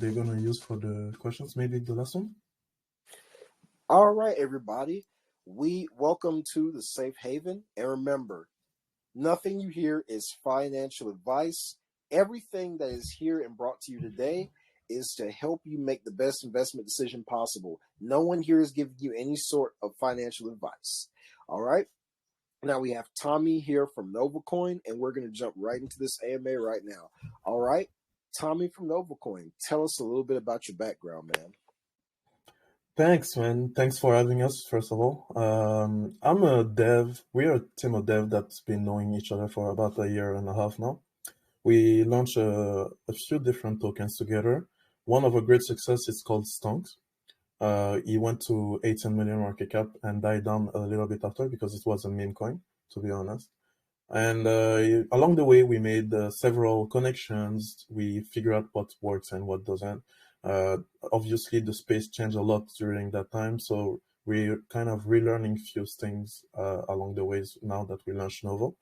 they're gonna use for the questions. Maybe the last one. All right, everybody. We welcome to the Safe Haven. And remember, nothing you hear is financial advice. Everything that is here and brought to you today is to help you make the best investment decision possible. No one here is giving you any sort of financial advice. All right. Now we have Tommy here from NovaCoin, and we're going to jump right into this AMA right now. All right. Tommy from NovaCoin, tell us a little bit about your background, man. Thanks, man. Thanks for having us, first of all. I'm a dev. We're a team of dev that's been knowing each other for about a year and a half now. We launched a few different tokens together. One of a great success is called Stonks. He went to 18 million market cap and died down a little bit after because it was a meme coin, to be honest. And along the way, we made several connections. We figured out what works and what doesn't. Obviously, the space changed a lot during that time, so we're kind of relearning few things along the ways now that we launched Novo.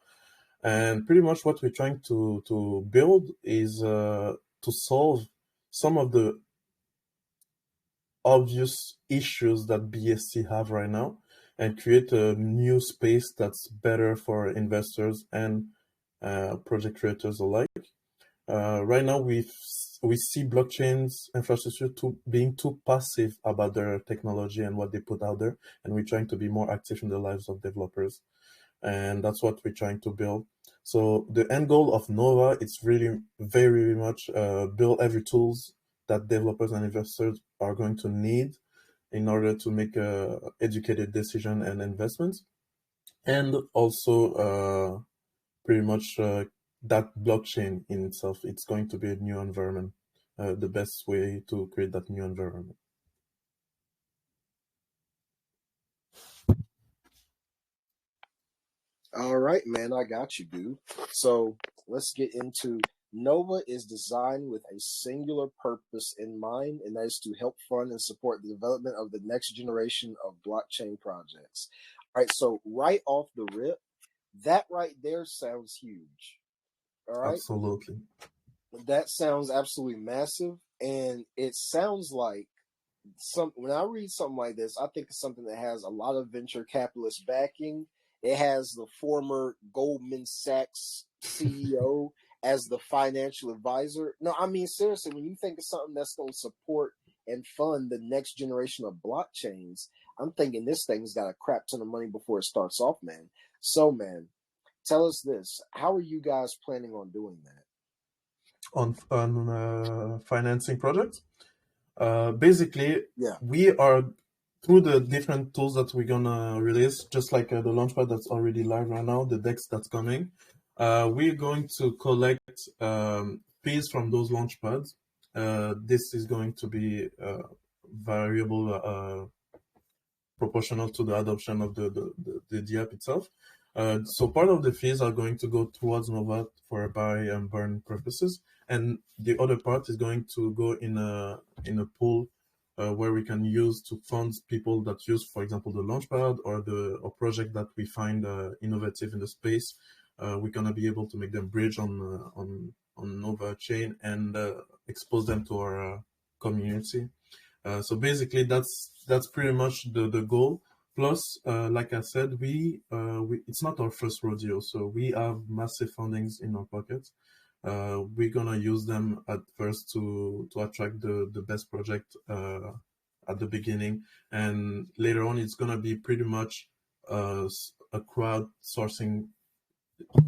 And pretty much what we're trying to build is to solve some of the obvious issues that BSC have right now and create a new space that's better for investors and project creators alike. Right now, we see blockchains infrastructure being too passive about their technology and what they put out there, and we're trying to be more active in the lives of developers. And that's what we're trying to build. So the end goal of Nova is really very much build every tools that developers and investors are going to need in order to make a educated decision and investments. And also pretty much that blockchain in itself, it's going to be a new environment, the best way to create that new environment. All right, man, I got you, dude. So let's get into Nova is designed with a singular purpose in mind, and that is to help fund and support the development of the next generation of blockchain projects. All right, so right off the rip, that right there sounds huge. All right. Absolutely. That sounds absolutely massive. And it sounds like when I read something like this, I think of something that has a lot of venture capitalist backing. It has the former Goldman Sachs CEO as the financial advisor. No, I mean, seriously, when you think of something that's going to support and fund the next generation of blockchains, I'm thinking this thing's got a crap ton of money before it starts off, man. So, man, tell us this. How are you guys planning on doing that? On financing projects? Basically, Yeah. we are through the different tools that we're gonna release, just like the launchpad that's already live right now, the DEX that's coming. We're going to collect fees from those launchpads. This is going to be variable, proportional to the adoption of the app itself. So part of the fees are going to go towards Nova for buy and burn purposes, and the other part is going to go in a pool where we can use to fund people that use, for example, the launchpad or a project that we find innovative in the space. We're gonna be able to make them bridge on Nova chain and expose them to our community. So basically, that's pretty much the goal. Plus, like I said, it's not our first rodeo, so we have massive fundings in our pockets. We're gonna use them at first to attract the best project at the beginning, and later on it's gonna be pretty much a crowdsourcing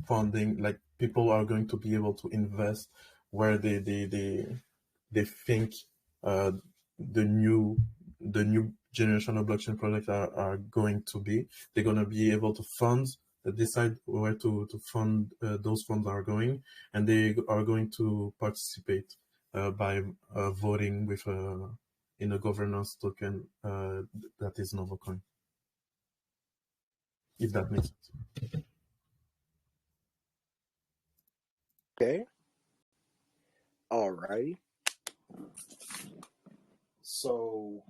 funding. Like, people are going to be able to invest where they think the new generation of blockchain projects are going to be. They're going to be able to decide where to fund those funds are going, and they are going to participate by voting with in a governance token that is NovaCoin, if that makes sense. Okay. All right. So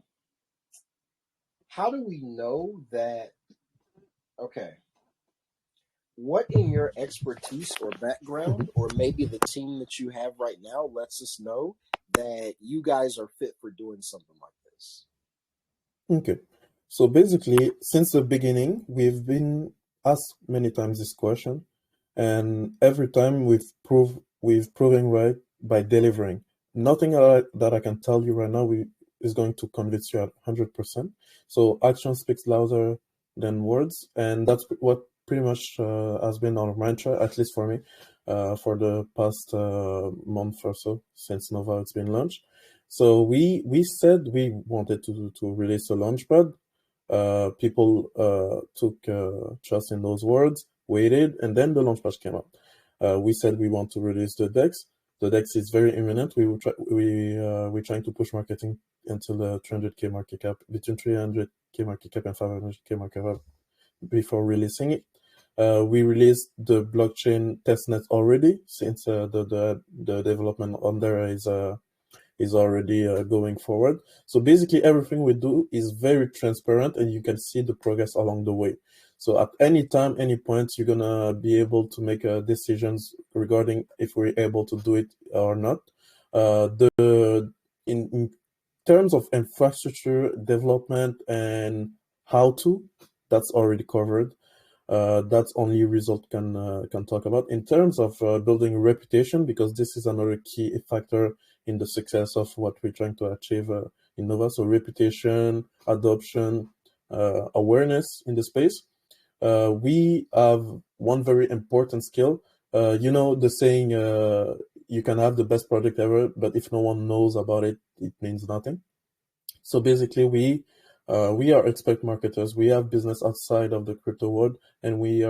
how do we know that? Okay. What in your expertise or background, or maybe the team that you have right now, lets us know that you guys are fit for doing something like this? Okay. So basically, since the beginning, we've been asked many times this question, and every time we've proven right by delivering. Nothing that I can tell you right now is going to convince you at 100%. So action speaks louder than words, and that's what pretty much has been our mantra, at least for me, for the past month or so since Nova has been launched. So we said we wanted to release a launchpad. People took trust in those words, waited, and then the launchpad came out. We said we want to release the DEX. The DEX is very imminent. We're trying to push marketing until the 300k market cap, between 300k market cap and 500k market cap before releasing it. We released the blockchain testnet already, since the development on there is already going forward. So basically everything we do is very transparent, and you can see the progress along the way. So at any time, any point, you're gonna be able to make decisions regarding if we're able to do it or not. In terms of infrastructure development and how to, that's already covered. That's only result can talk about. In terms of building reputation, because this is another key factor in the success of what we're trying to achieve in Nova. So reputation, adoption, awareness in the space. We have one very important skill. You know the saying, you can have the best product ever, but if no one knows about it, it means nothing. So basically, we are expert marketers. We have business outside of the crypto world, and we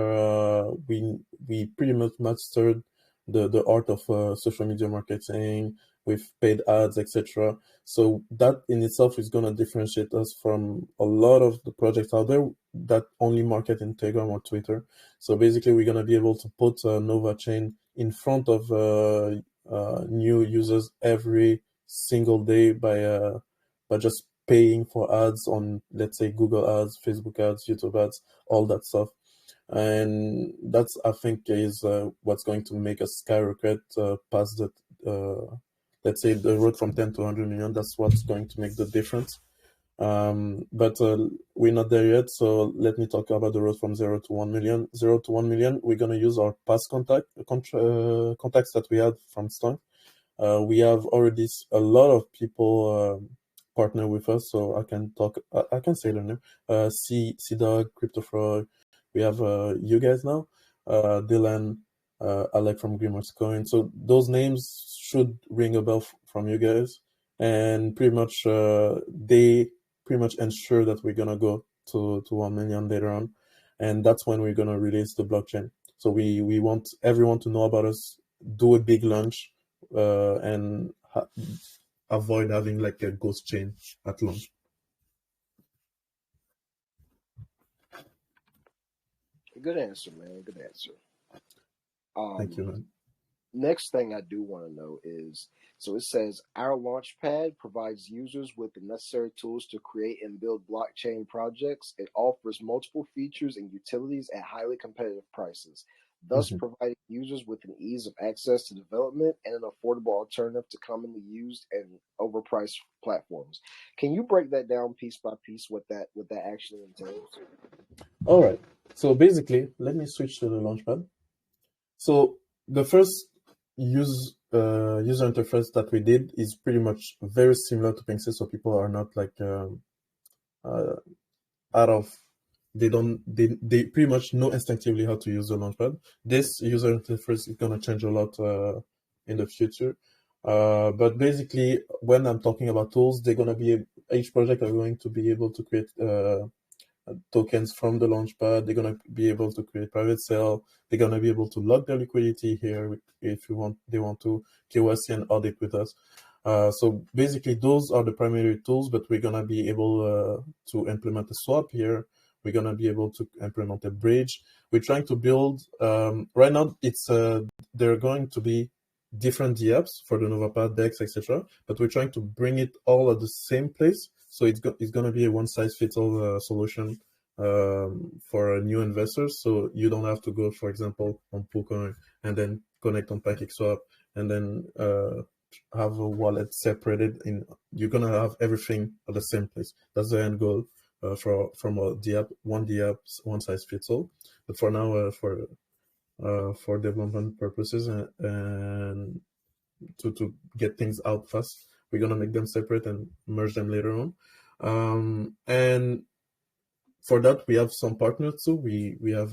pretty much mastered the art of social media marketing with paid ads, etc. So that in itself is gonna differentiate us from a lot of the projects out there that only market in Telegram or Twitter. So basically, we're gonna be able to put Nova Chain in front of new users every single day by just paying for ads on, let's say, Google ads, Facebook ads, YouTube ads, all that stuff. And that's, I think, is what's going to make us skyrocket past the, let's say, the road from 10 to 100 million. That's what's going to make the difference. But we're not there yet. So let me talk about the road from 0 to 1 million. 0 to 1 million, we're going to use our past contacts that we had from start. We have already a lot of people partner with us, so I can say their name. C Dog, Crypto Frog. We have you guys now, Dylan, Alec from Coin. So those names should ring a bell from you guys, and pretty much they pretty much ensure that we're gonna go to 1 million later on, and that's when we're gonna release the blockchain. So we want everyone to know about us, do a big launch, and avoid having like a ghost chain at launch. Good answer, man. Good answer. Thank you, man. Next thing I do want to know is, so it says our launchpad provides users with the necessary tools to create and build blockchain projects. It offers multiple features and utilities at highly competitive prices, thus Mhm. providing users with an ease of access to development and an affordable alternative to commonly used and overpriced platforms. Can you break that down piece by piece, what that actually entails? All right. So basically, let me switch to the launchpad. So the first user interface that we did is pretty much very similar to Pinkster, so people are not like uh, out of they pretty much know instinctively how to use the launchpad. This user interface is gonna change a lot in the future. But basically, when I'm talking about tools, they're gonna be each project are going to be able to create tokens from the launchpad. They're gonna be able to create private sale. They're gonna be able to log their liquidity here if they want to KYC and audit with us. So basically, those are the primary tools, but we're gonna be able to implement a swap here. We're gonna be able to implement a bridge. We're trying to build right now. It's there are going to be different DApps for the NovaPad, DEX, etc. But we're trying to bring it all at the same place. So it's going to be a one-size-fits-all solution for new investors. So you don't have to go, for example, on PoolCoin and then connect on PancakeSwap and then have a wallet separated in. You're gonna have everything at the same place. That's the end goal from a DApp, one DApp, one size fits all. But for now, for development purposes and to get things out fast, we're gonna make them separate and merge them later on. And for that, we have some partners too. We have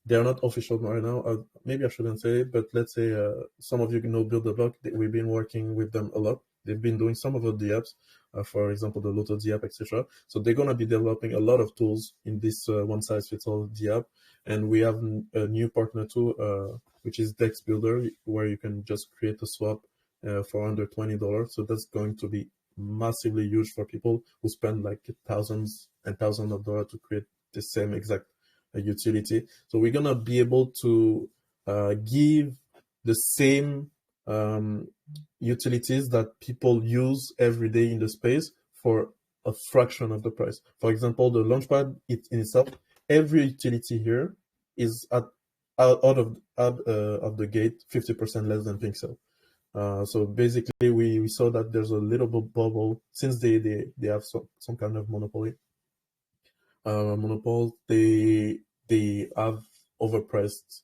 they are not official right now. Maybe I shouldn't say it, but let's say some of you know Build the Block. We've been working with them a lot. They've been doing some of the apps, for example, the Lotto app, etc. So they're gonna be developing a lot of tools in this one size fits all app. And we have a new partner too, which is Dex Builder, where you can just create a swap for under $20. So that's going to be massively huge for people who spend like thousands and thousands of dollars to create the same exact utility. So we're gonna be able to give the same utilities that people use every day in the space for a fraction of the price. For example, the Launchpad in itself, every utility here is out of the gate 50% less than Pixel. So basically, we saw that there's a little bubble since they have some kind of monopoly. They have overpriced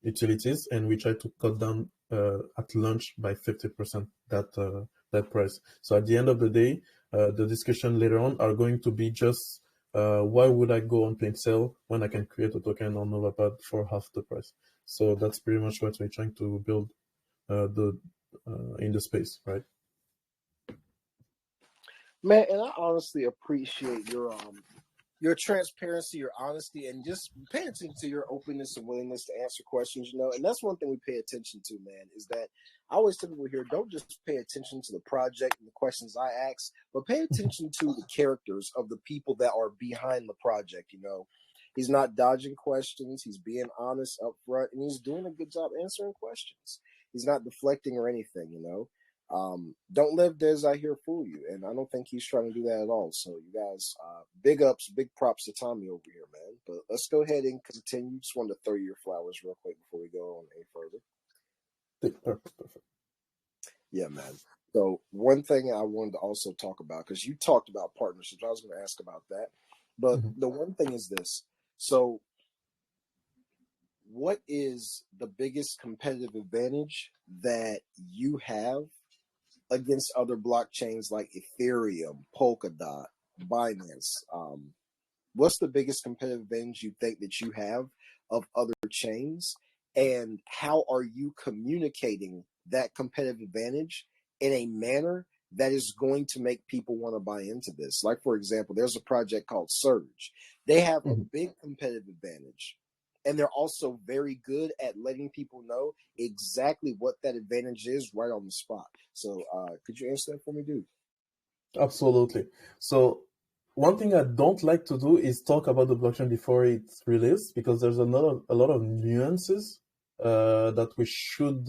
utilities, and we try to cut down at launch by 50% that price. So at the end of the day, the discussion later on are going to be just why would I go on Pixel when I can create a token on NovaPad for half the price? So that's pretty much what we're trying to build in the space, right? Man, and I honestly appreciate your transparency, your honesty, and just paying attention to your openness and willingness to answer questions, you know. And that's one thing we pay attention to, man, is that I always tell people here, don't just pay attention to the project and the questions I ask, but pay attention to the characters of the people that are behind the project, you know. He's not dodging questions, he's being honest up front, and he's doing a good job answering questions. He's not deflecting or anything, you know. Don't let Des out here fool you, and I don't think he's trying to do that at all. So you guys, big ups, big props to Tommy over here, man. But let's go ahead and continue. Just wanted to throw your flowers real quick before we go on any further. Perfect. Yeah, man. So one thing I wanted to also talk about, because you talked about partnerships, I was going to ask about that. But the one thing is this. So what is the biggest competitive advantage that you have against other blockchains like Ethereum, Polkadot, Binance? What's the biggest competitive advantage you think that you have of other chains? And how are you communicating that competitive advantage in a manner that is going to make people want to buy into this? Like, for example, there's a project called Surge. They have a big competitive advantage. And they're also very good at letting people know exactly what that advantage is right on the spot. So could you answer that for me, dude? Absolutely. So one thing I don't like to do is talk about the blockchain before it's released, because there's a lot of nuances that we should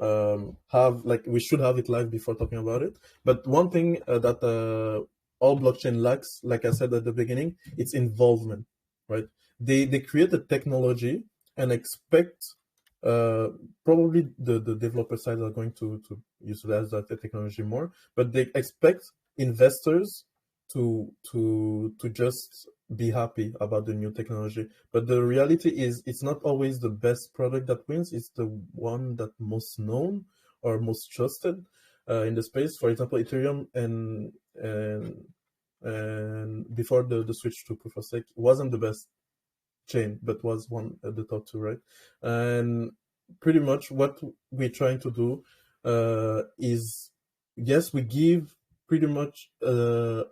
have, like we should have it live before talking about it. But one thing that all blockchain lacks, like I said at the beginning, it's involvement, right? They create a technology and expect probably the developer side are going to utilize that technology more, but they expect investors to just be happy about the new technology. But the reality is it's not always the best product that wins, it's the one that most known or most trusted in the space. For example, Ethereum and before the switch to proof of stake wasn't the best chain, but was one at the top two, right? And pretty much what we're trying to do is, yes, we give pretty much a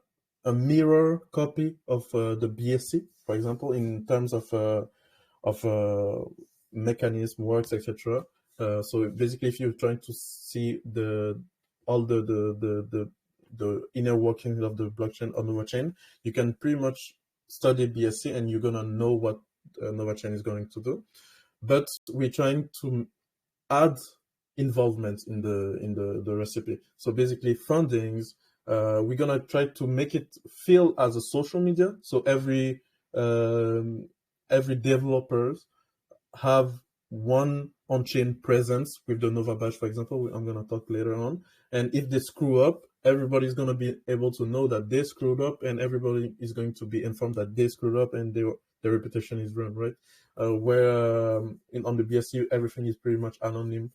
mirror copy of the BSC, for example, in terms of mechanism works, etc. So basically, if you're trying to see all the inner workings of the blockchain or NovaChain, you can pretty much study BSC and you're gonna know what NovaChain is going to do. But we're trying to add involvement in the recipe. So basically, fundings. We're gonna try to make it feel as a social media. So every developers have one on-chain presence with the Nova badge, for example. I'm going to talk later on. And if they screw up, everybody's going to be able to know that they screwed up, and everybody is going to be informed that they screwed up and their reputation is ruined, right? Where on the BSC, everything is pretty much anonymous.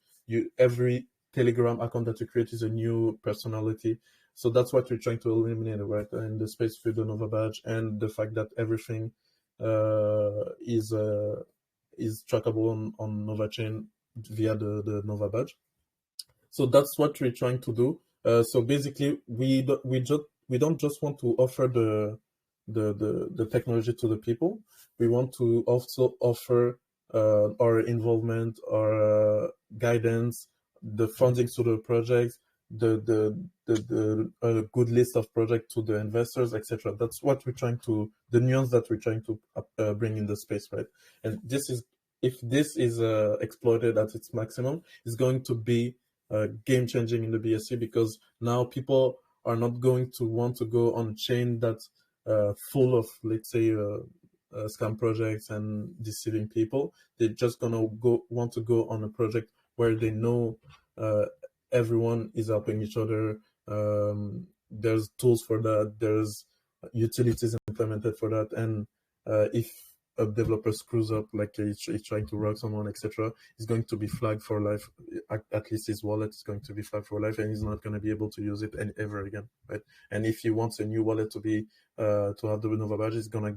Every Telegram account that you create is a new personality. So that's what we're trying to eliminate, right? In the space with the Nova badge, and the fact that everything is trackable on Nova chain via the Nova badge. So that's what we're trying to do. So basically, we don't just want to offer the technology to the people. We want to also offer our involvement, our guidance, the funding to the projects, the good list of projects to the investors, etc. That's what we're trying to, the nuance that we're trying to bring in the space, right? And this is, if this is exploited at its maximum, it's going to be game changing in the BSC, because now people are not going to want to go on a chain that's full of, let's say, scam projects and deceiving people. They're just gonna want to go on a project where they know everyone is helping each other. There's tools for that. There's utilities implemented for that. And if a developer screws up, like he's trying to rock someone, etc., he's going to be flagged for life. At least his wallet is going to be flagged for life, and he's not going to be able to use it ever again, right? And if he wants a new wallet to be to have the Nova badge, he's gonna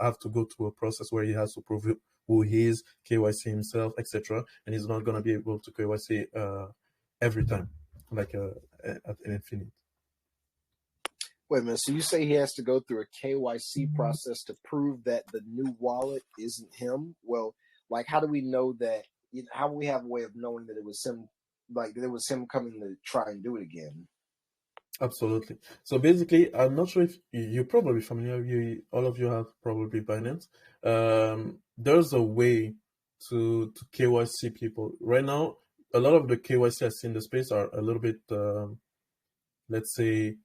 have to go through a process where he has to prove who he is, KYC himself, etc., and he's not gonna be able to KYC every time, like at infinite. Wait a minute. So you say he has to go through a KYC process to prove that the new wallet isn't him? Well, like, how do we know that? How do we have a way of knowing that it was him? Like, that it was him coming to try and do it again? Absolutely. So basically, I'm not sure if you're probably familiar. All of you have probably Binance. There's a way to KYC people right now. A lot of the KYC I see in the space are a little bit, let's say,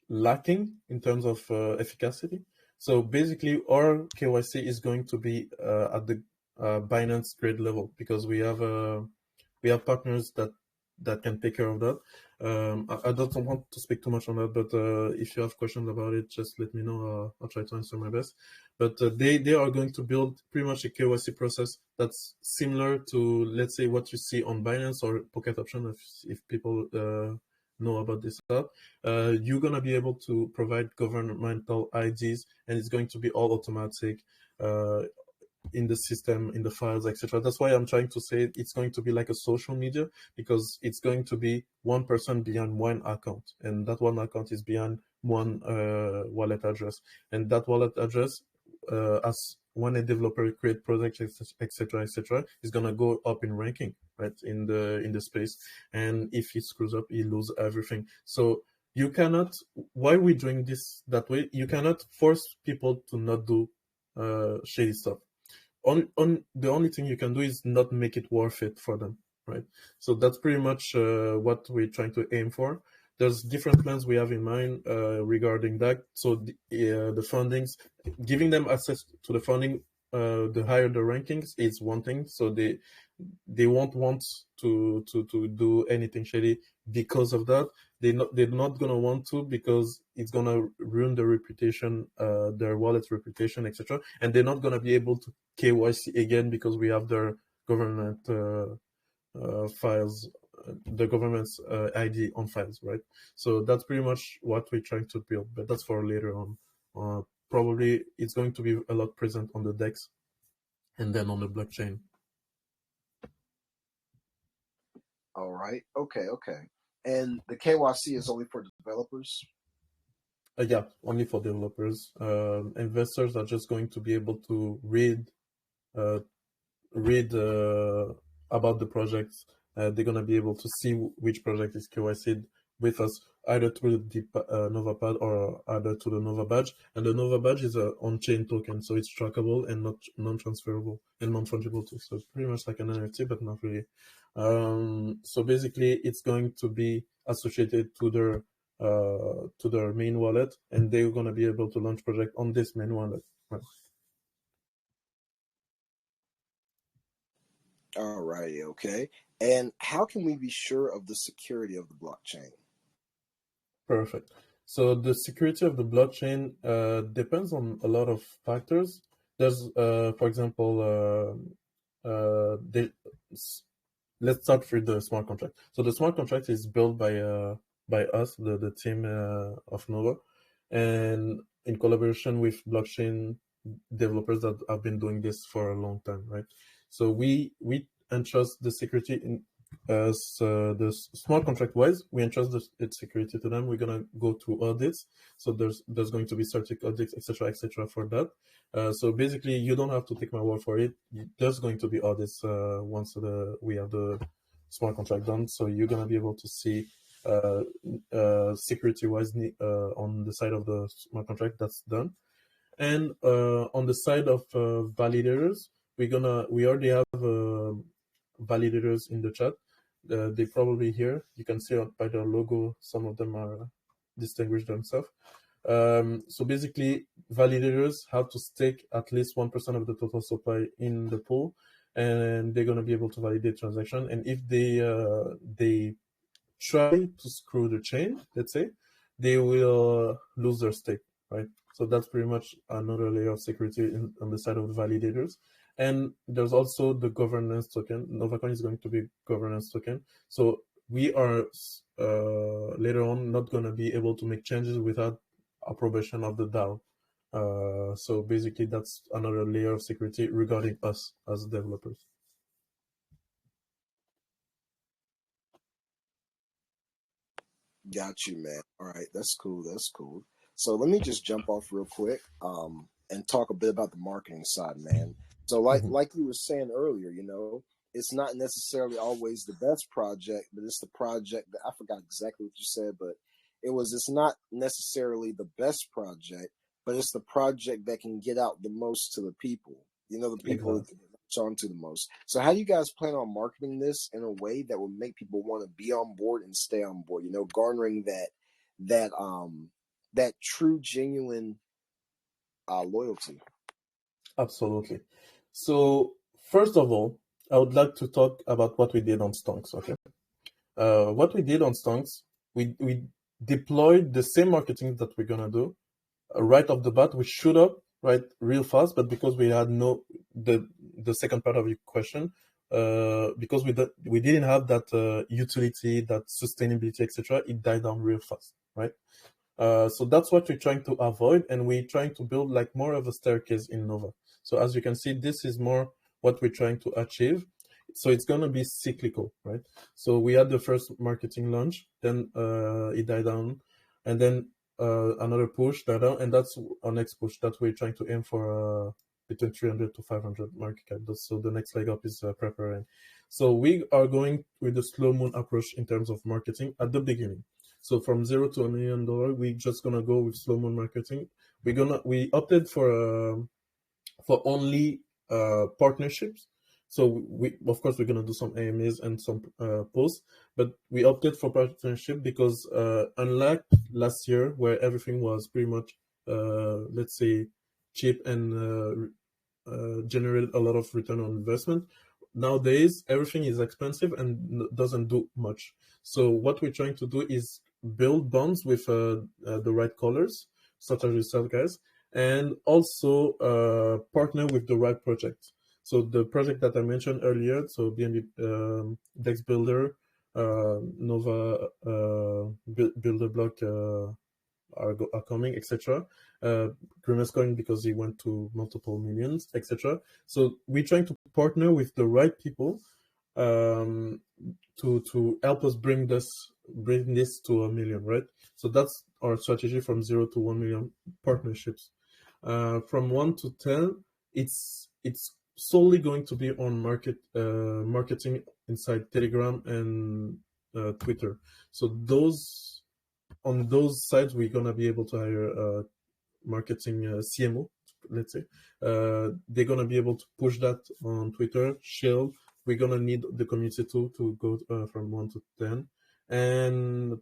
lacking in terms of efficacy. So basically, our KYC is going to be at the Binance grade level, because we have partners that can take care of that. I don't want to speak too much on that, but if you have questions about it, just let me know. I'll try to answer my best. But they are going to build pretty much a KYC process that's similar to, let's say, what you see on Binance or Pocket Option, if people know about this stuff. You're going to be able to provide governmental IDs, and it's going to be all automatic in the system, in the files, etc. That's why I'm trying to say it's going to be like a social media, because it's going to be one person behind one account, and that one account is behind one wallet address, and that wallet address, as when a developer create projects, etc., is gonna go up in ranking, right, in the space. And if he screws up, he lose everything. So you cannot, why we doing this that way, you cannot force people to not do shady stuff. The only thing you can do is not make it worth it for them, right? So that's pretty much what we're trying to aim for. There's different plans we have in mind regarding that. So the fundings, giving them access to the funding, the higher the rankings is one thing. So they won't want to do anything shady because of that. They're not gonna want to, because it's gonna ruin their reputation, their wallet's reputation, etc. And they're not gonna be able to KYC again, because we have their government files, the government's ID on files, right? So that's pretty much what we're trying to build, but that's for later on. Probably it's going to be a lot present on the DEX and then on the blockchain. All right. Okay. And the KYC is only for developers? Yeah, only for developers. Investors are just going to be able to read about the projects. They're going to be able to see which project is KYC'd with us, either through the NovaPad or either to the Nova badge. And the Nova badge is an on-chain token, so it's trackable and not non-transferable and non-fungible too. So it's pretty much like an NFT, but not really. So basically, it's going to be associated to their main wallet, and they're going to be able to launch project on this main wallet. Right. All righty, okay. And how can we be sure of the security of the blockchain? Perfect. So the security of the blockchain depends on a lot of factors. There's, for example, let's start with the smart contract. So the smart contract is built by us, the team of Nova, and in collaboration with blockchain developers that have been doing this for a long time, right? So we entrust the security in as the smart contract wise, we entrust its security to them. We're gonna go through audits, so there's going to be certain audits, etc., for that. So basically, you don't have to take my word for it. There's going to be audits once we have the smart contract done. So you're gonna be able to see security wise on the side of the smart contract that's done. And on the side of validators, we already have validators in the chat. They probably here. You can see by their logo, some of them are distinguished themselves. So basically, validators have to stake at least 1% of the total supply in the pool, and they're gonna be able to validate transaction. And if they try to screw the chain, let's say, they will lose their stake, right? So that's pretty much another layer of security on the side of the validators. And there's also the governance token. NovaCoin is going to be governance token. So we are later on not going to be able to make changes without approbation of the DAO. So basically, that's another layer of security regarding us as developers. Got you, man. All right, that's cool. That's cool. So let me just jump off real quick, and talk a bit about the marketing side, man. So Mhm. like you were saying earlier, it's not necessarily always the best project, but it's the project that I forgot exactly what you said, but it's not necessarily the best project, but it's the project that can get out the most to the people. The people that Exactly. can latch on to the most. So how do you guys plan on marketing this in a way that will make people want to be on board and stay on board? Garnering that true, genuine loyalty. Absolutely. So first of all, I would like to talk about what we did on Stonks. Okay. What we did on Stonks, we deployed the same marketing that we're gonna do right off the bat. We shoot up right real fast, but because we had no the second part of your question, because we didn't have that utility, that sustainability, etc., it died down real fast, right? So that's what we're trying to avoid, and we're trying to build like more of a staircase in Nova. So as you can see, this is more what we're trying to achieve. So it's gonna be cyclical, right? So we had the first marketing launch, then it died down, and then another push died down, and that's our next push that we're trying to aim for between 300 to 500 market cap. So the next leg up is preparing. So we are going with the slow moon approach in terms of marketing at the beginning. So from $0 to $1 million, we just gonna go with slow mo marketing. We opted for only partnerships. So we of course we're gonna do some AMAs and some posts, but we opted for partnership because unlike last year where everything was pretty much let's say cheap and generate a lot of return on investment. Nowadays, everything is expensive and doesn't do much. So what we're trying to do is build bonds with the right colors, such as yourself, guys, and also partner with the right project. So the project that I mentioned earlier, so BNB Dex Builder, Nova Builder Block are coming, etc. Grimace Coin because he went to multiple millions, etc. So we're trying to partner with the right people um, to help us bring this to $1 million, right? So that's our strategy from 0 to 1 million partnerships. From 1 to 10, it's solely going to be on marketing inside Telegram and Twitter. So on those sites, we're gonna be able to hire marketing CMO, let's say. They're gonna be able to push that on Twitter, Shield. We're gonna need the community too to go from 1 to 10, and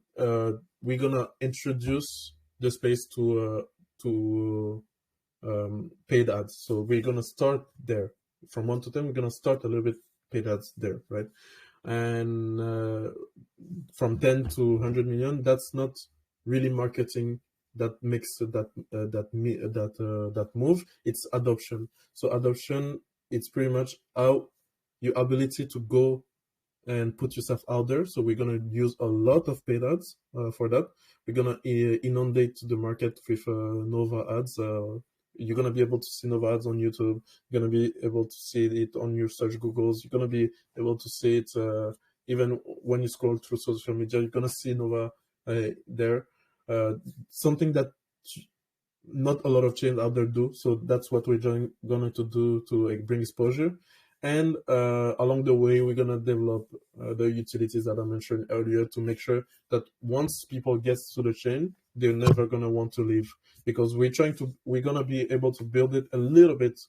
we're gonna introduce the space to paid ads. So we're gonna start there from 1 to 10. We're gonna start a little bit paid ads there, right? And from 10 to 100 million, that's not really marketing that makes that move. It's adoption. So adoption, it's pretty much how your ability to go and put yourself out there. So we're gonna use a lot of paid ads for that. We're gonna inundate the market with Nova ads. You're gonna be able to see Nova ads on YouTube. You're gonna be able to see it on your search Googles. You're gonna be able to see it even when you scroll through social media. You're gonna see Nova there. Something that not a lot of chains out there do. So that's what we're going to do to bring exposure. And along the way, we're going to develop the utilities that I mentioned earlier to make sure that once people get to the chain, they're never going to want to leave, because we're going to be able to build it a little bit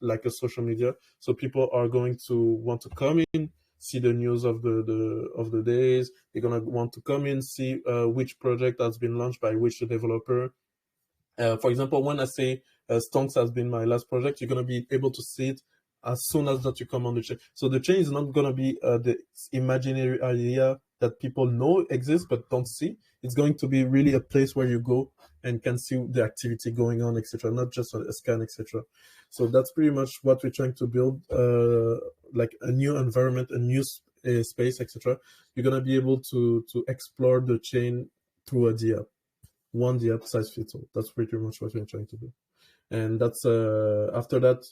like a social media. So people are going to want to come in, see the news of the days. They're going to want to come in, see which project has been launched by which developer. For example, when I say Stonks has been my last project, you're going to be able to see it as soon as that you come on the chain. So the chain is not going to be the imaginary idea that people know exists but don't see. It's going to be really a place where you go and can see the activity going on, etc., not just a scan, etc. So that's pretty much what we're trying to build, like a new environment, a new space, etc. You're going to be able to explore the chain through a DApp. One DApp size fits all. That's pretty much what we're trying to do. And that's after that,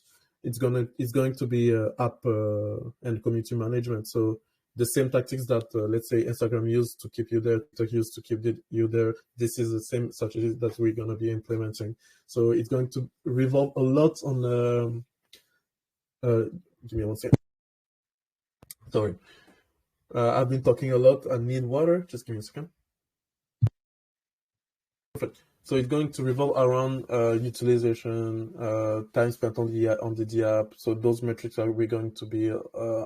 it's going to be app and community management. So the same tactics that let's say Instagram used to keep you there, TikTok used to keep you there. This is the same strategy that we're going to be implementing. So it's going to revolve a lot on. Give me one second. Sorry, I've been talking a lot. I need water. Just give me a second. Perfect. So it's going to revolve around utilization, time spent on the app. So those metrics are we going to be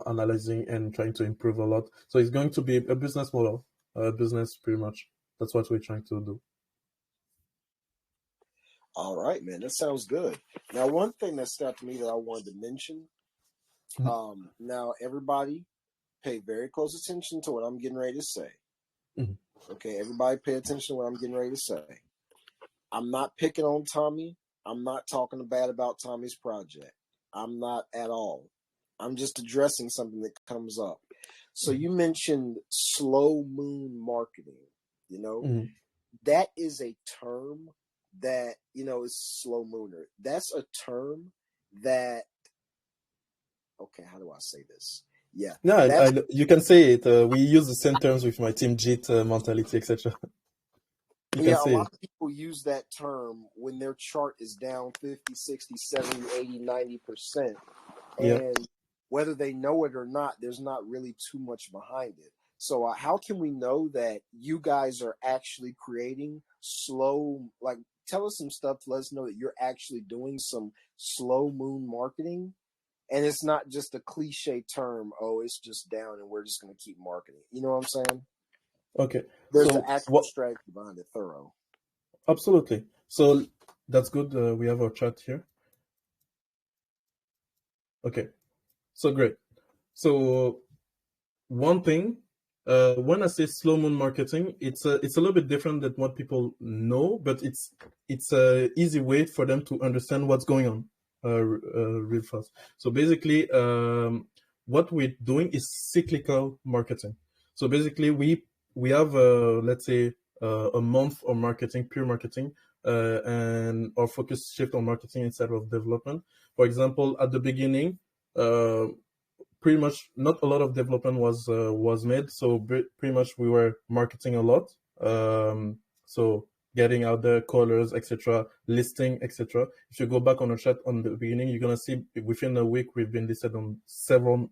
analyzing and trying to improve a lot. So it's going to be a business model, business pretty much. That's what we're trying to do. All right, man, that sounds good. Now, one thing that stuck to me that I wanted to mention. Now, everybody, pay very close attention to what I'm getting ready to say. Okay, everybody, pay attention to what I'm getting ready to say. I'm not picking on Tommy. I'm not talking bad about Tommy's project. I'm not at all. I'm just addressing something that comes up. So you mentioned slow moon marketing. You know, that is a term that, you know, is slow mooner. That's a term that, okay, how do I say this? Yeah. No, you can say it. We use the same terms with my team JIT mentality, etc. Yeah, a lot of people use that term when their chart is down 50, 60, 70, 80, 90%. And whether they know it or not, there's not really too much behind it. So how can we know that you guys are actually creating slow, like, tell us some stuff to let us know that you're actually doing some slow moon marketing? And it's not just a cliche term, oh, it's just down and we're just going to keep marketing. You know what I'm saying? Okay. There's an actual strategy behind it, thorough. Absolutely. So that's good. We have our chat here. Okay. So great. So one thing, when I say slow moon marketing, it's a little bit different than what people know, but it's a easy way for them to understand what's going on real fast. So basically, what we're doing is cyclical marketing. So basically, we have let's say a month of marketing, pure marketing, and our focus shift on marketing instead of development. For example, at the beginning, pretty much not a lot of development was made, so pretty much we were marketing a lot. So getting out there, colors, etc., listing, etc. If you go back on our chat on the beginning, you're gonna see within a week we've been listed on several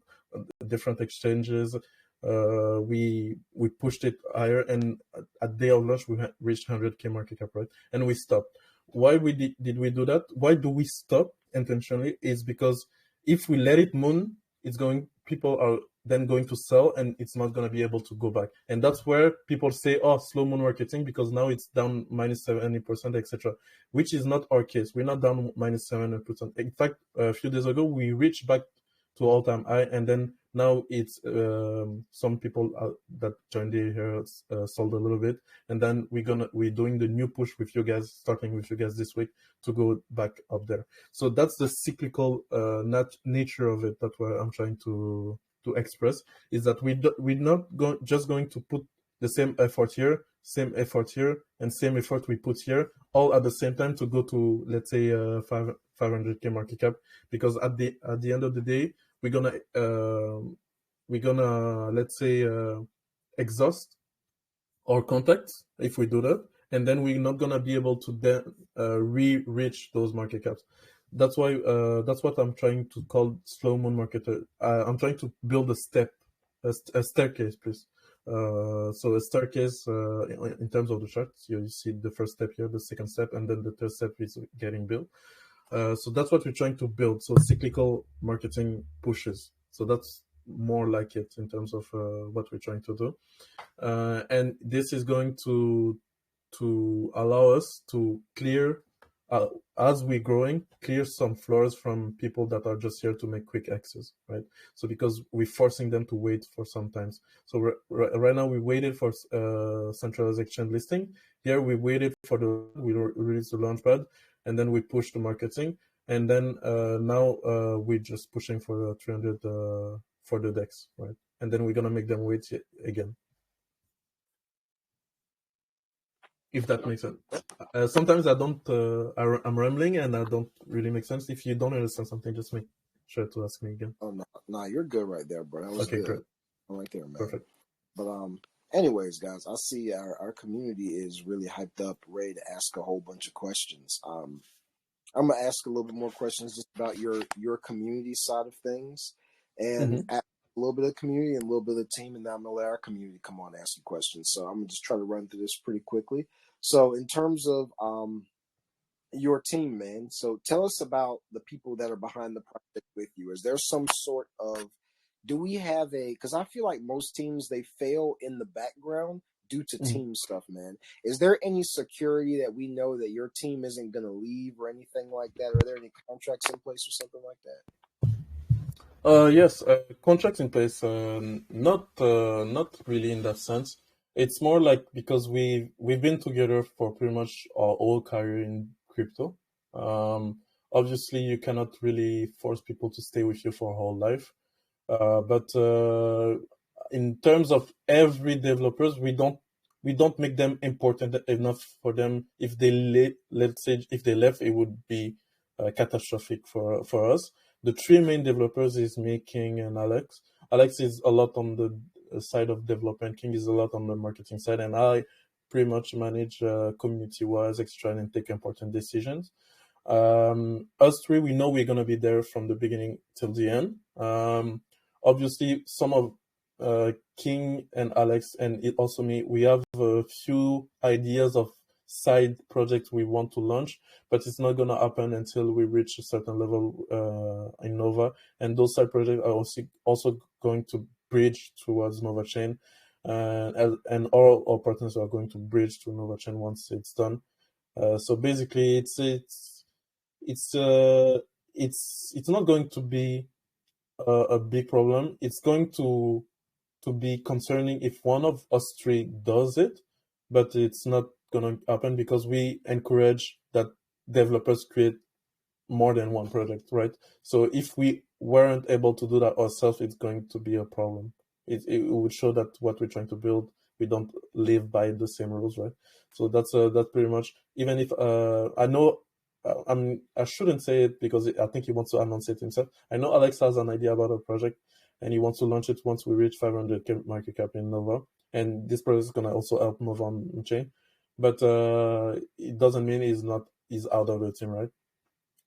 different exchanges. We pushed it higher, and at day of launch we reached 100K market cap, right? And we stopped. Why did we do that? Why do we stop intentionally? Is because if we let it moon, people are then going to sell, and it's not going to be able to go back. And that's where people say, oh, slow moon marketing, because now it's down minus 70%, etc., which is not our case. We're not down minus 70%. In fact, a few days ago, we reached back to all-time high, and then Now it's some people that joined here sold a little bit, and then we're doing the new push with you guys, starting with you guys this week to go back up there. So that's the cyclical nature of it that I'm trying to express, is that we're not just going to put the same effort here, and same effort we put here, all at the same time to go to, let's say, 500K market cap, because at the end of the day, we're gonna let's say exhaust our contacts if we do that, and then we're not gonna be able to then reach those market caps. That's why that's what I'm trying to call slow moon marketer. I'm trying to build a staircase, please. So a staircase in terms of the charts, you see the first step here, the second step, and then the third step is getting built. So that's what we're trying to build. So cyclical marketing pushes. So that's more like it in terms of what we're trying to do. And this is going to allow us to clear, as we're growing, clear some floors from people that are just here to make quick access, right? So because we're forcing them to wait for some times. So right now we waited for centralized exchange listing. Here we waited for we released the launchpad, and then we pushed the marketing, and then now we're just pushing for the 300 for the DEX, right? And then we're gonna make them wait again. If that makes sense. Sometimes I don't, I'm rambling and I don't really make sense. If you don't understand something, just make sure to ask me again. Oh no, you're good right there, bro. That was Okay, good. great. Right there, man. Perfect. But anyways, guys, I see our community is really hyped up, ready to ask a whole bunch of questions. I'm gonna ask a little bit more questions just about your community side of things, and Mm-hmm. a little bit of community and a little bit of team, and then I'm gonna let our community come on and ask some questions. So I'm gonna just try to run through this pretty quickly. So in terms of your team, man, so tell us about the people that are behind the project with you. Is there some sort of, do we have a, because I feel like most teams, they fail in the background due to Mm-hmm. team stuff, man. Is there any security that we know that your team isn't going to leave or anything like that? Are there any contracts in place or something like that? Yes, contracts in place. Not really in that sense. It's more like because we've been together for pretty much our whole career in crypto. Obviously, you cannot really force people to stay with you for a whole life. But in terms of every developers, we don't make them important enough for them. If let's say if they left, it would be catastrophic for us. The three main developers is me, King, and Alex. Alex is a lot on the side of development. King is a lot on the marketing side, and I pretty much manage community-wise, extra, and take important decisions. Us three, we know we're gonna be there from the beginning till the end. Obviously, some of King and Alex and it also me, we have a few ideas of side projects we want to launch, but it's not gonna happen until we reach a certain level in Nova. And those side projects are also going to bridge towards Nova Chain, and all our partners are going to bridge to Nova Chain once it's done. So basically, it's uh it's not going to be a big problem. It's going to be concerning if one of us three does it, but it's not gonna happen because we encourage that developers create more than one project, right? So if we weren't able to do that ourselves, it's going to be a problem. It would show that what we're trying to build, we don't live by the same rules, right? So that's pretty much. Even if I know I shouldn't say it because I think he wants to announce it himself. I know Alex has an idea about a project, and he wants to launch it once we reach 500K market cap in Nova. And this project is gonna also help Nova on chain, but it doesn't mean he's out of the team, right?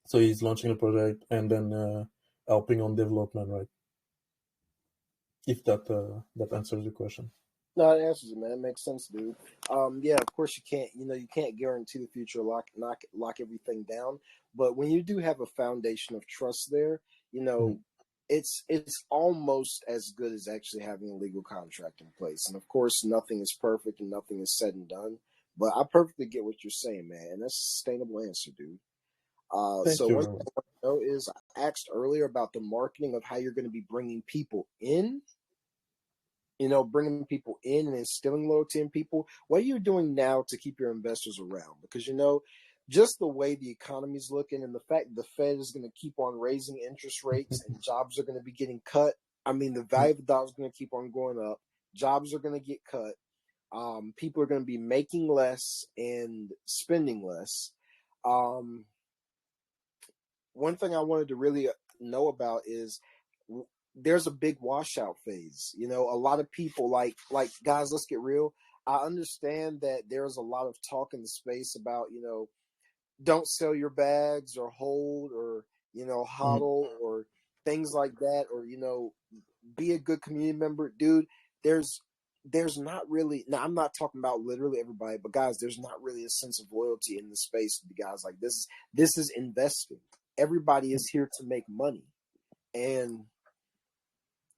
So he's launching a project and then helping on development, right? If that answers the question. No, it answers it, man. It makes sense, dude. Yeah, of course you can't guarantee the future, lock everything down. But when you do have a foundation of trust there, you know, Mhm. it's almost as good as actually having a legal contract in place. And of course, nothing is perfect and nothing is said and done. But I perfectly get what you're saying, man. And that's a sustainable answer, dude. Thank So you one very thing much. I want to know is I asked earlier about the marketing of how you're going to be bringing people in, bringing people in and instilling loyalty in people. What are you doing now to keep your investors around? Because, just the way the economy's looking and the fact the Fed is going to keep on raising interest rates and jobs are going to be getting cut. I mean, the value of the dollar is going to keep on going up. Jobs are going to get cut. People are going to be making less and spending less. Um, One thing I wanted to really know about is there's a big washout phase. A lot of people like guys. Let's get real. I understand that there's a lot of talk in the space about don't sell your bags or hold or Mhm. hodl or things like that or be a good community member, dude. There's not really, now I'm not talking about literally everybody, but guys, there's not really a sense of loyalty in the space to the guys. Like this is investing. Everybody is here to make money, and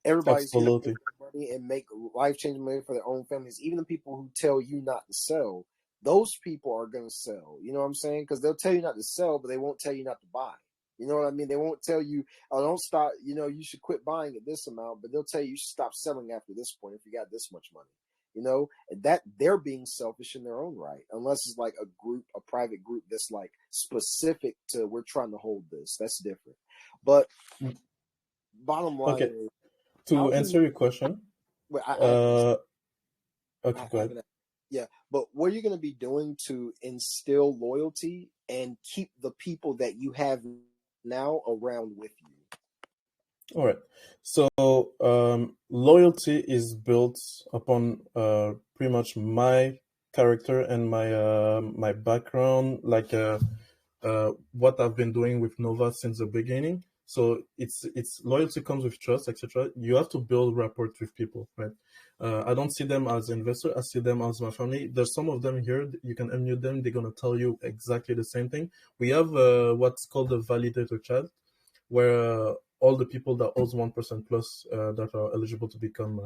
everybody's here to make Absolutely. money and make life changing money for their own families. Even the people who tell you not to sell, those people are going to sell. You know what I'm saying? Because they'll tell you not to sell, but they won't tell you not to buy. You know what I mean? They won't tell you, oh, don't stop. You should quit buying at this amount, but they'll tell you should stop selling after this point if you got this much money. And that they're being selfish in their own right, unless it's like a private group that's like specific to we're trying to hold this. That's different. But Mm. bottom line Okay. is, how To can answer your question, well, I haven't asked. uh, I okay, go ahead. haven't. Yeah, but what are you going to be doing to instill loyalty and keep the people that you have now around with you? All right. So, loyalty is built upon pretty much my character and my background, like what I've been doing with Nova since the beginning. So it's loyalty comes with trust, etc. You have to build rapport with people, right? I don't see them as investors. I see them as my family. There's some of them here. You can unmute them. They're gonna tell you exactly the same thing. We have what's called the validator chat, where all the people that owes 1% plus that are eligible to become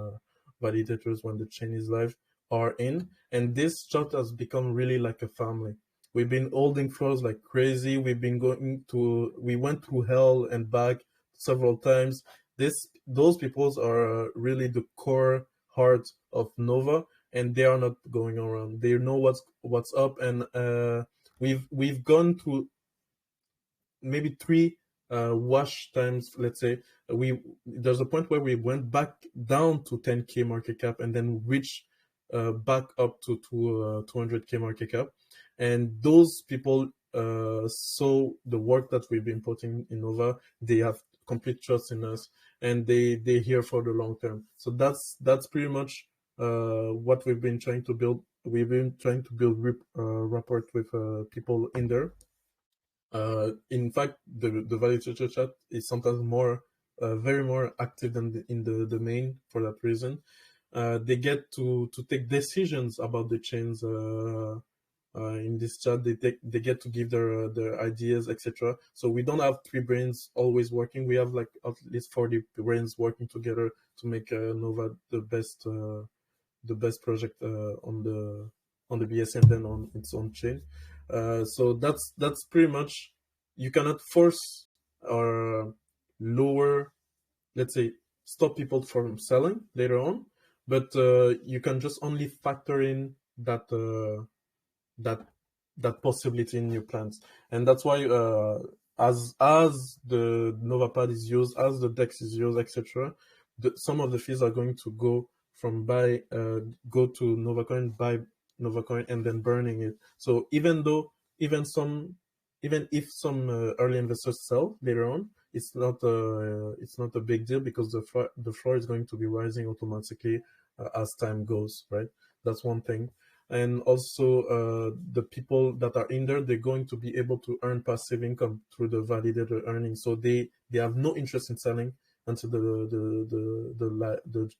validators when the chain is live are in. And this chart has become really like a family. We've been holding floors like crazy. We went through hell and back several times. Those peoples are really the core heart of Nova, and they are not going around. They know what's up, and we've gone through maybe three wash times. Let's say we there's a point where we went back down to 10K market cap and then reached back up to 200K market cap, and those people saw the work that we've been putting in Nova. They have complete trust in us, and they here for the long term. So that's pretty much what we've been trying to build. We've been trying to build rapport with people in there. In fact, the validator chat is sometimes more, very more active than in the main for that reason. They get to take decisions about the chains. In this chat, they get to give their ideas, etc. So we don't have three brains always working. We have like at least 40 brains working together to make Nova the best project on the BS and then on its own chain. So that's pretty much, you cannot force or lower, let's say, stop people from selling later on, but you can just only factor in that that possibility in your plans, and that's why as the NovaPad is used, as the DEX is used, etc., some of the fees are going to go from go to NovaCoin, buy NovaCoin, and then burning it. So even some even if some early investors sell later on, it's not a big deal because the floor is going to be rising automatically as time goes, right? That's one thing. And also the people that are in there, they're going to be able to earn passive income through the validator earnings. So they have no interest in selling until the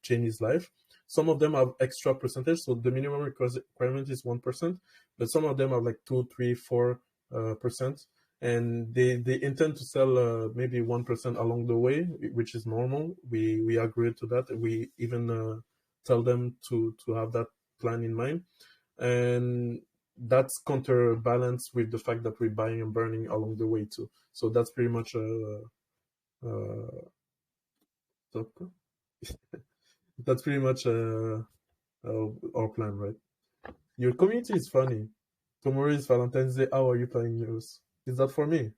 chain is live. Some of them have extra percentage, so the minimum requirement is 1%, but some of them have like 2, 3, 4%, and they intend to sell maybe 1% along the way, which is normal. We agree to that. We even tell them to have that plan in mind. And that's counterbalanced with the fact that we're buying and burning along the way too. So that's pretty much that's pretty much our plan, right? Your community is funny. Tomorrow is Valentine's Day. How are you planning yours? Is that for me?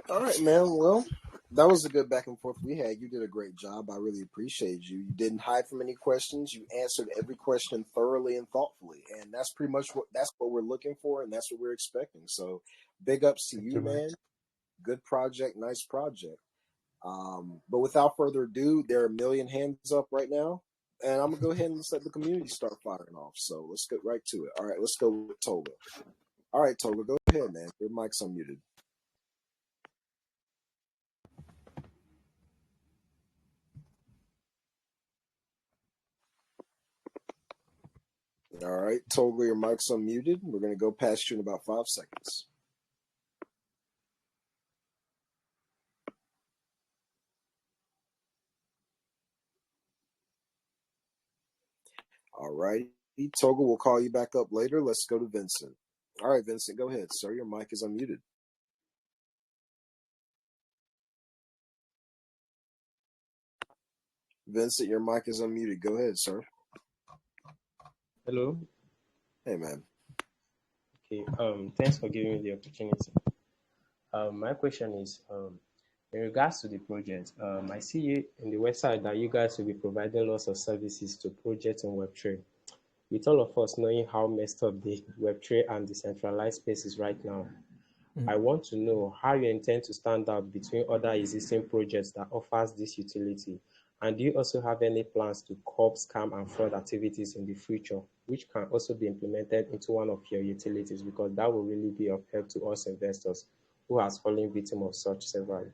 All right, man. Well, that was a good back and forth we had. You did a great job. I really appreciate you. You didn't hide from any questions. You answered every question thoroughly and thoughtfully, and that's pretty much what we're looking for, and that's what we're expecting. So, big ups to Thank you, you, man. man. Good project, nice project. But without further ado, there are a million hands up right now, and I'm gonna go ahead and let the community start firing off. So let's get right to it. All right, let's go with Tola. All right, Tola, go ahead, man. Your mic's unmuted. All right, Tola, your mic's unmuted. We're gonna go past you in about 5 seconds. All right, Toga, we'll call you back up later. Let's go to Vincent. All right, Vincent, go ahead, sir. Your mic is unmuted. Vincent, your mic is unmuted. Go ahead, sir. Hello. Hey, man. Okay. Thanks for giving me the opportunity. My question is, in regards to the project, I see you in the website that you guys will be providing lots of services to projects in Web3. With all of us knowing how messed up the Web3 and decentralized space is right now, I want to know how you intend to stand out between other existing projects that offers this utility. And do you also have any plans to curb scam and fraud activities in the future, which can also be implemented into one of your utilities? Because that will really be of help to us investors who has fallen victim of such several.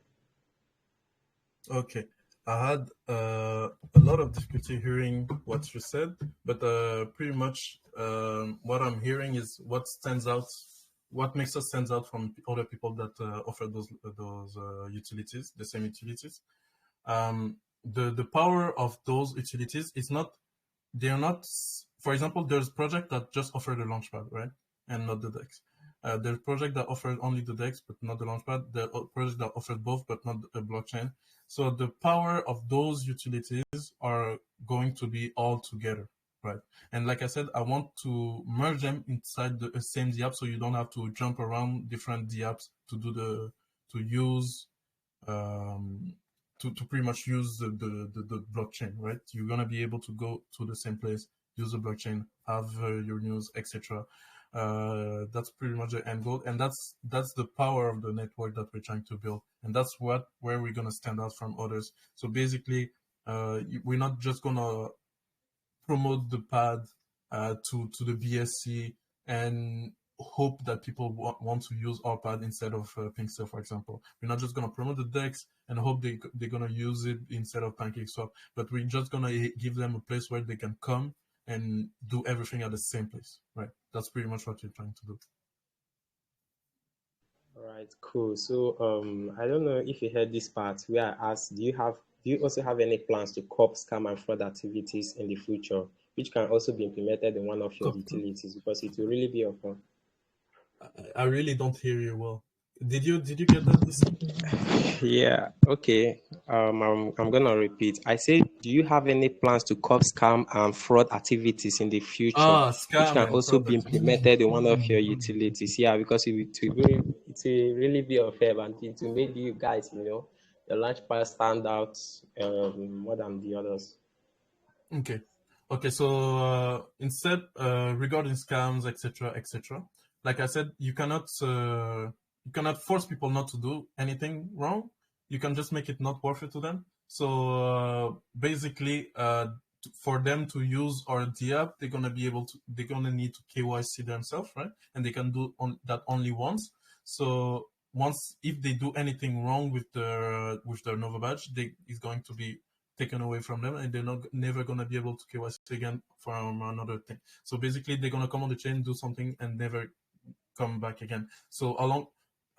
Okay. I had a lot of difficulty hearing what you said, but pretty much what I'm hearing is what stands out, what makes us stand out from other people that offer those utilities, the same utilities. The power of those utilities is not, they're not, for example, there's project that just offer the launchpad, right, and not the DEX. There's project that offer only the DEX but not the launchpad. The project that offers both but not a blockchain. So the power of those utilities are going to be all together, right? And like I said, I want to merge them inside the same DApp, so you don't have to jump around different DApps to do to use um, to pretty much use the blockchain, right? You're gonna be able to go to the same place, use the blockchain, have your news, etc. That's pretty much the end goal, and that's the power of the network that we're trying to build, and that's where we're gonna stand out from others. So basically, we're not just gonna promote the pad to the BSC and hope that people want to use our pad instead of Pinkster, for example. We're not just going to promote the DEX and hope they're going to use it instead of PancakeSwap, but we're just going to give them a place where they can come and do everything at the same place, right? That's pretty much what we're trying to do. All right, cool. So I don't know if you heard this part where I asked, do you also have any plans to curb scam and fraud activities in the future, which can also be implemented in one of your utilities, because it will really be of fun. I really don't hear you well. Did you get that this time? Yeah, okay. I'm gonna repeat. I say, do you have any plans to curb scam and fraud activities in the future, which Scam can and also fraud be activity. implemented in one of your utilities? Yeah, because it will really be of help, and it will make you guys, your launch pad stand out more than the others. Okay. Okay, so instead, regarding scams, etc., etc., like I said, you cannot force people not to do anything wrong. You can just make it not worth it to them. So basically, for them to use our DApp, they're gonna need to KYC themselves, right? And they can do that only once. So once, if they do anything wrong with their Nova badge, it's going to be taken away from them, and they're not never gonna be able to KYC again from another thing. So basically, they're gonna come on the chain, do something, and never come back again. So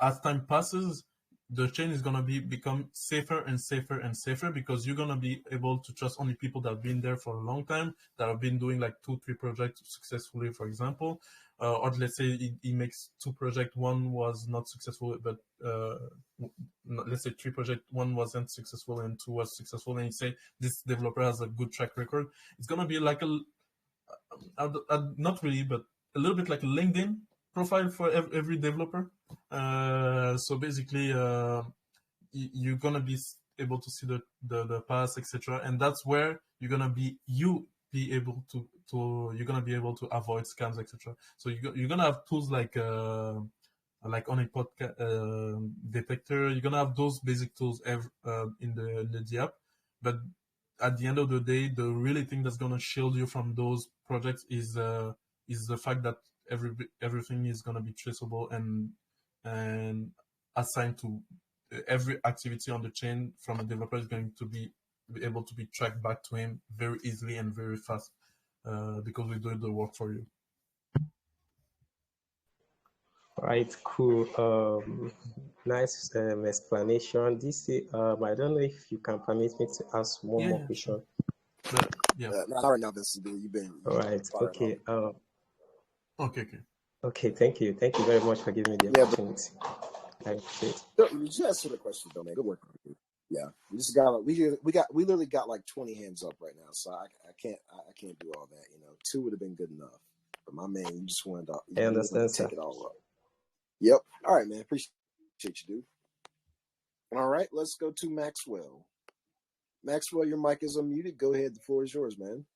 as time passes, the chain is gonna become safer and safer and safer, because you're gonna be able to trust only people that have been there for a long time, that have been doing like 2-3 projects successfully, for example. Or let's say he makes 2 projects, one was not successful, but let's say 3 projects, one wasn't successful and 2 was successful, and you say this developer has a good track record. It's gonna be like not really, but a little bit like a LinkedIn profile for every developer. So basically, you're gonna be able to see the past, etc., and that's where you're gonna be able to you're gonna be able to avoid scams, etc. So you're gonna have tools like honeypot detector. You're gonna have those basic tools in the app, but at the end of the day, the really thing that's gonna shield you from those projects is the fact that everything is gonna be traceable and assigned to every activity on the chain from a developer is going to be able to be tracked back to him very easily and very fast, because we do the work for you. Right, cool. Nice explanation. I don't know if you can permit me to ask one more question. Sure. Yeah. Not right now, Vince. You've been all right. Okay. Okay. Thank you very much for giving me the opportunity. I appreciate it. You just answered the question, though, man. Good work. Yeah, we just got we literally got like 20 hands up right now, so I can't do all that. 2 would have been good enough, but my man, you just wanted to, I understand, take it all up. Yep. All right, man. Appreciate you, dude. All right, let's go to Maxwell. Maxwell, your mic is unmuted. Go ahead. The floor is yours, man.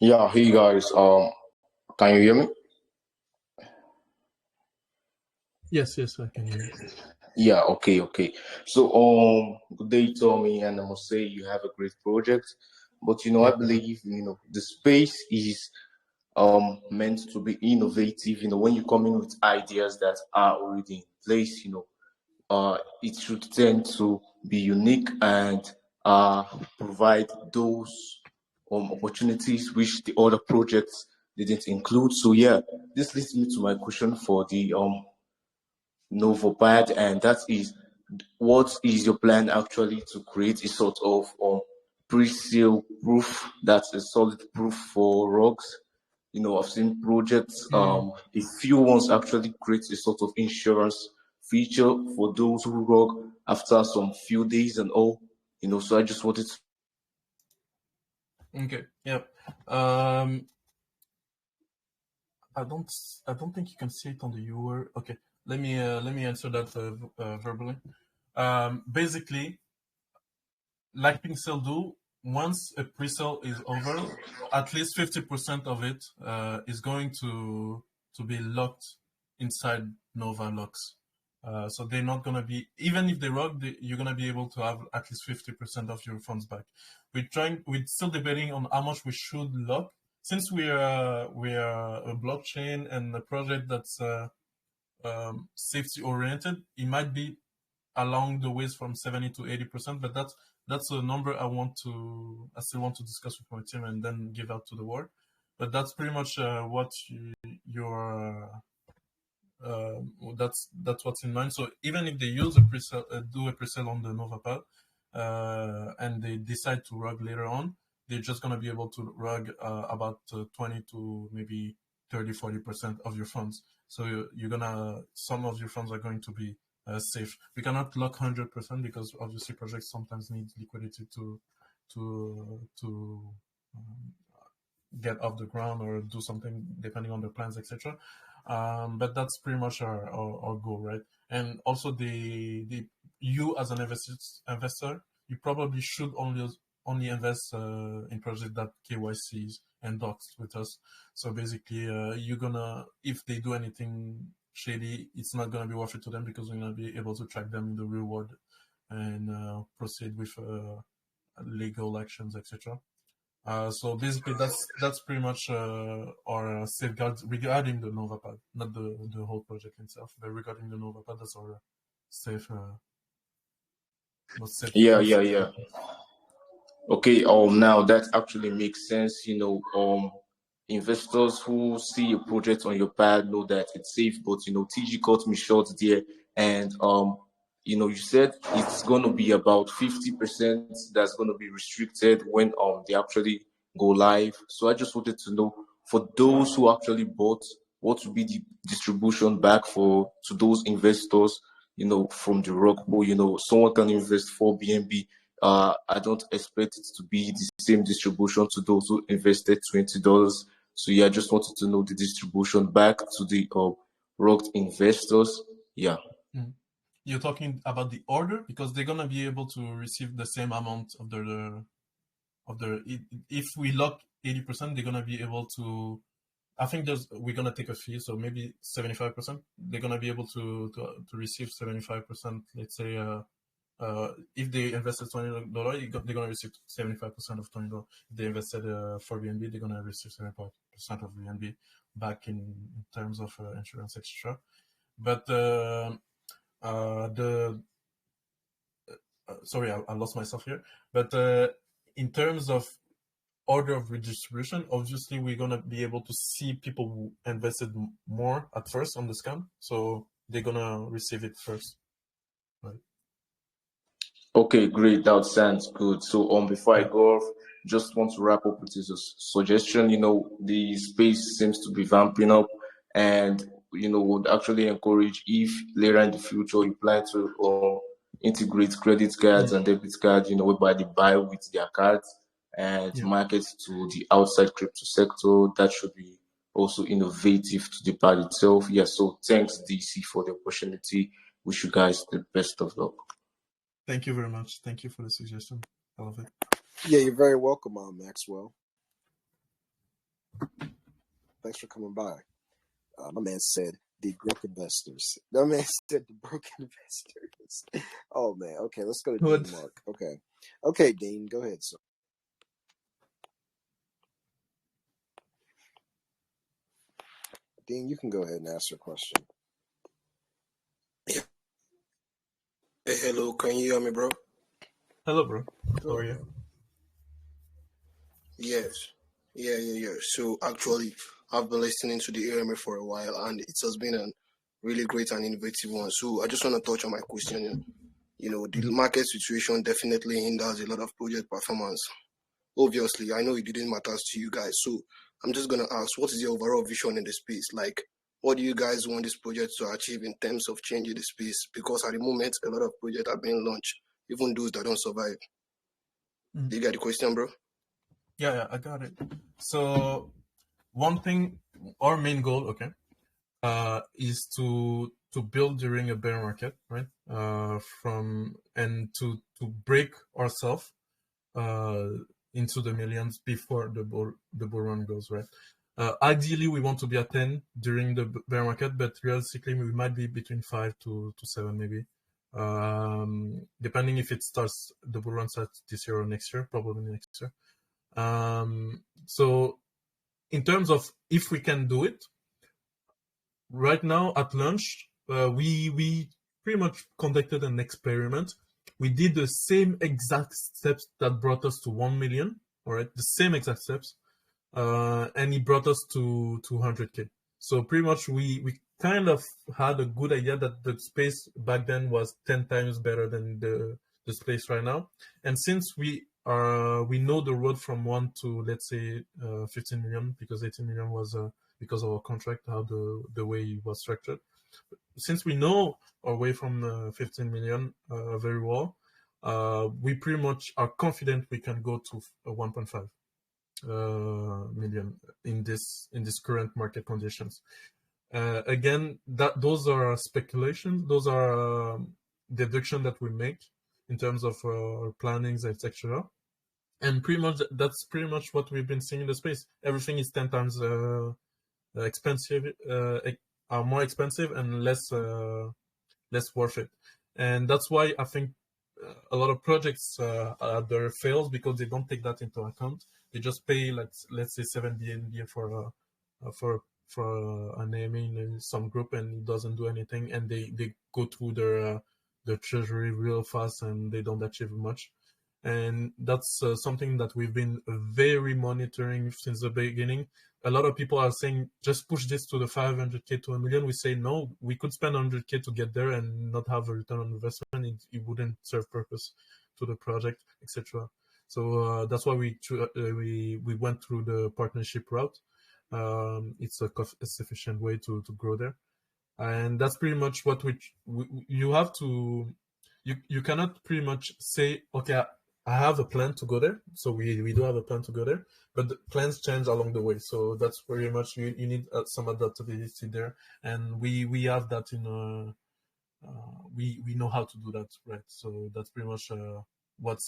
Yeah, hey guys. Can you hear me? Yes, I can hear you. Yeah, okay. So, good day, Tommy, and I must say you have a great project. But I believe the space is meant to be innovative. When you come in with ideas that are already in place, it should tend to be unique and provide those opportunities which the other projects didn't include. So yeah, this leads me to my question for the NovaPad, and that is, what is your plan actually to create a sort of pre-sale proof that's a solid proof for rugs? I've seen projects, a few ones actually create a sort of insurance feature for those who rug after some few days and all. So I just wanted to. Okay. Yep. I don't think you can see it on the URL. Okay. Let me answer that verbally. Basically, like Pixel do, once a pre-sale is over, at least 50% of it is going to be locked inside Nova locks. So they're not gonna be, even if they rug, you're gonna be able to have at least 50% of your funds back. We're still debating on how much we should lock, since we are a blockchain and a project that's safety oriented. It might be along the ways from 70 to 80%, but that's a number I still want to discuss with my team and then give out to the world. But that's pretty much what that's what's in mind. So even if they use do a pre-sale on the NovaPad, and they decide to rug later on, they're just gonna be able to rug about 20 to maybe 30-40% of your funds. So some of your funds are going to be safe. We cannot lock 100% because obviously projects sometimes need liquidity to get off the ground or do something depending on their plans, etc. But that's pretty much our goal, right? And also you as an investor, you probably should only invest in projects that KYCs and docs with us. So basically, if they do anything shady, it's not gonna be worth it to them, because we're gonna be able to track them in the real world and proceed with legal actions, etc. So basically, that's pretty much our safeguards regarding the NovaPad, not the whole project itself, but regarding the NovaPad, that's our safe. Yeah. Okay. Now that actually makes sense. investors who see a project on your pad know that it's safe, but TG cut me short there. And you said it's going to be about 50% that's going to be restricted when they actually go live. So I just wanted to know, for those who actually bought, what would be the distribution back for to those investors, from the rock pool. Someone can invest 4 BNB. I don't expect it to be the same distribution to those who invested $20. So yeah, I just wanted to know the distribution back to the rocked investors. Yeah. You're talking about the order, because they're gonna be able to receive the same amount of if we lock 80%, they're gonna be able to. I think we're gonna take a fee, so maybe 75%. They're gonna be able to receive 75%. Let's say if they invested $20, they're gonna receive 75% of $20. If they invested 4 BNB, they're gonna receive 75% of BNB back in terms of insurance, etc. But sorry, I lost myself here. But in terms of order of redistribution, obviously we're gonna be able to see people who invested more at first on the scam, so they're gonna receive it first, right? Okay, great. That sounds good. So, before I go off, just want to wrap up with this suggestion. The space seems to be vamping up, and would actually encourage, if later in the future you plan to integrate credit cards and debit cards, whereby they buy with their cards and market to the outside crypto sector. That should be also innovative to the pad itself. Yeah. So, thanks DC for the opportunity. Wish you guys the best of luck. Thank you very much. Thank you for the suggestion. I love it. Yeah, you're very welcome, Maxwell. Thanks for coming by. My man said the broke investors. My man said the broke investors. Oh man. Okay, let's go to Dean Mark. Okay, Dean, go ahead, sir. Dean, you can go ahead and ask your question. Hey, hello, can you hear me, bro? Hello, bro. How are you? Yes. Yeah. So actually, I've been listening to the AMA for a while, and it has been a really great and innovative one. So I just want to touch on my question. The market situation definitely hinders a lot of project performance. Obviously, I know it didn't matter to you guys. So I'm just going to ask, what is your overall vision in the space? Like, what do you guys want this project to achieve in terms of changing the space? Because at the moment, a lot of projects are being launched, even those that don't survive. Do you get the question, bro? Yeah, I got it. So one thing, our main goal, is to build during a bear market, right? To break ourselves into the millions before the bull run goes, right? Ideally, we want to be at 10 during the bear market, but realistically, we might be between 5 to 7, maybe. Depending if the bull run starts this year or next year, probably next year. So in terms of if we can do it, right now at launch, we pretty much conducted an experiment. We did the same exact steps that brought us to 1 million, all right? The same exact steps. And it brought us to 200K. So pretty much we kind of had a good idea that the space back then was 10 times better than the space right now. And since we know the road from 1 to, let's say, 15 million, because 18 million was because of our contract, how the way it was structured. Since we know our way from 15 million very well, we pretty much are confident we can go to 1.5 million in this current market conditions. Again, those are speculations. Those are deduction that we make in terms of plannings, etc. And that's pretty much what we've been seeing in the space. Everything is 10 times expensive, are more expensive and less worth it. And that's why I think a lot of projects there fails, because they don't take that into account. They just pay, let's say 7 BNB for a naming in some group, and it doesn't do anything, and they go through their treasury real fast, and they don't achieve much. And that's something that we've been very monitoring since the beginning. A lot of people are saying, just push this to the 500K to a million. We say, no, we could spend 100K to get there and not have a return on investment. It wouldn't serve purpose to the project, etc. So that's why we went through the partnership route. It's a cost-efficient way to grow there. And that's pretty much what you have to, you cannot pretty much say, okay, I have a plan to go there. So we do have a plan to go there, but the plans change along the way. So that's pretty much, you need some adaptability there. And we have that in, we know how to do that, right? So that's pretty much what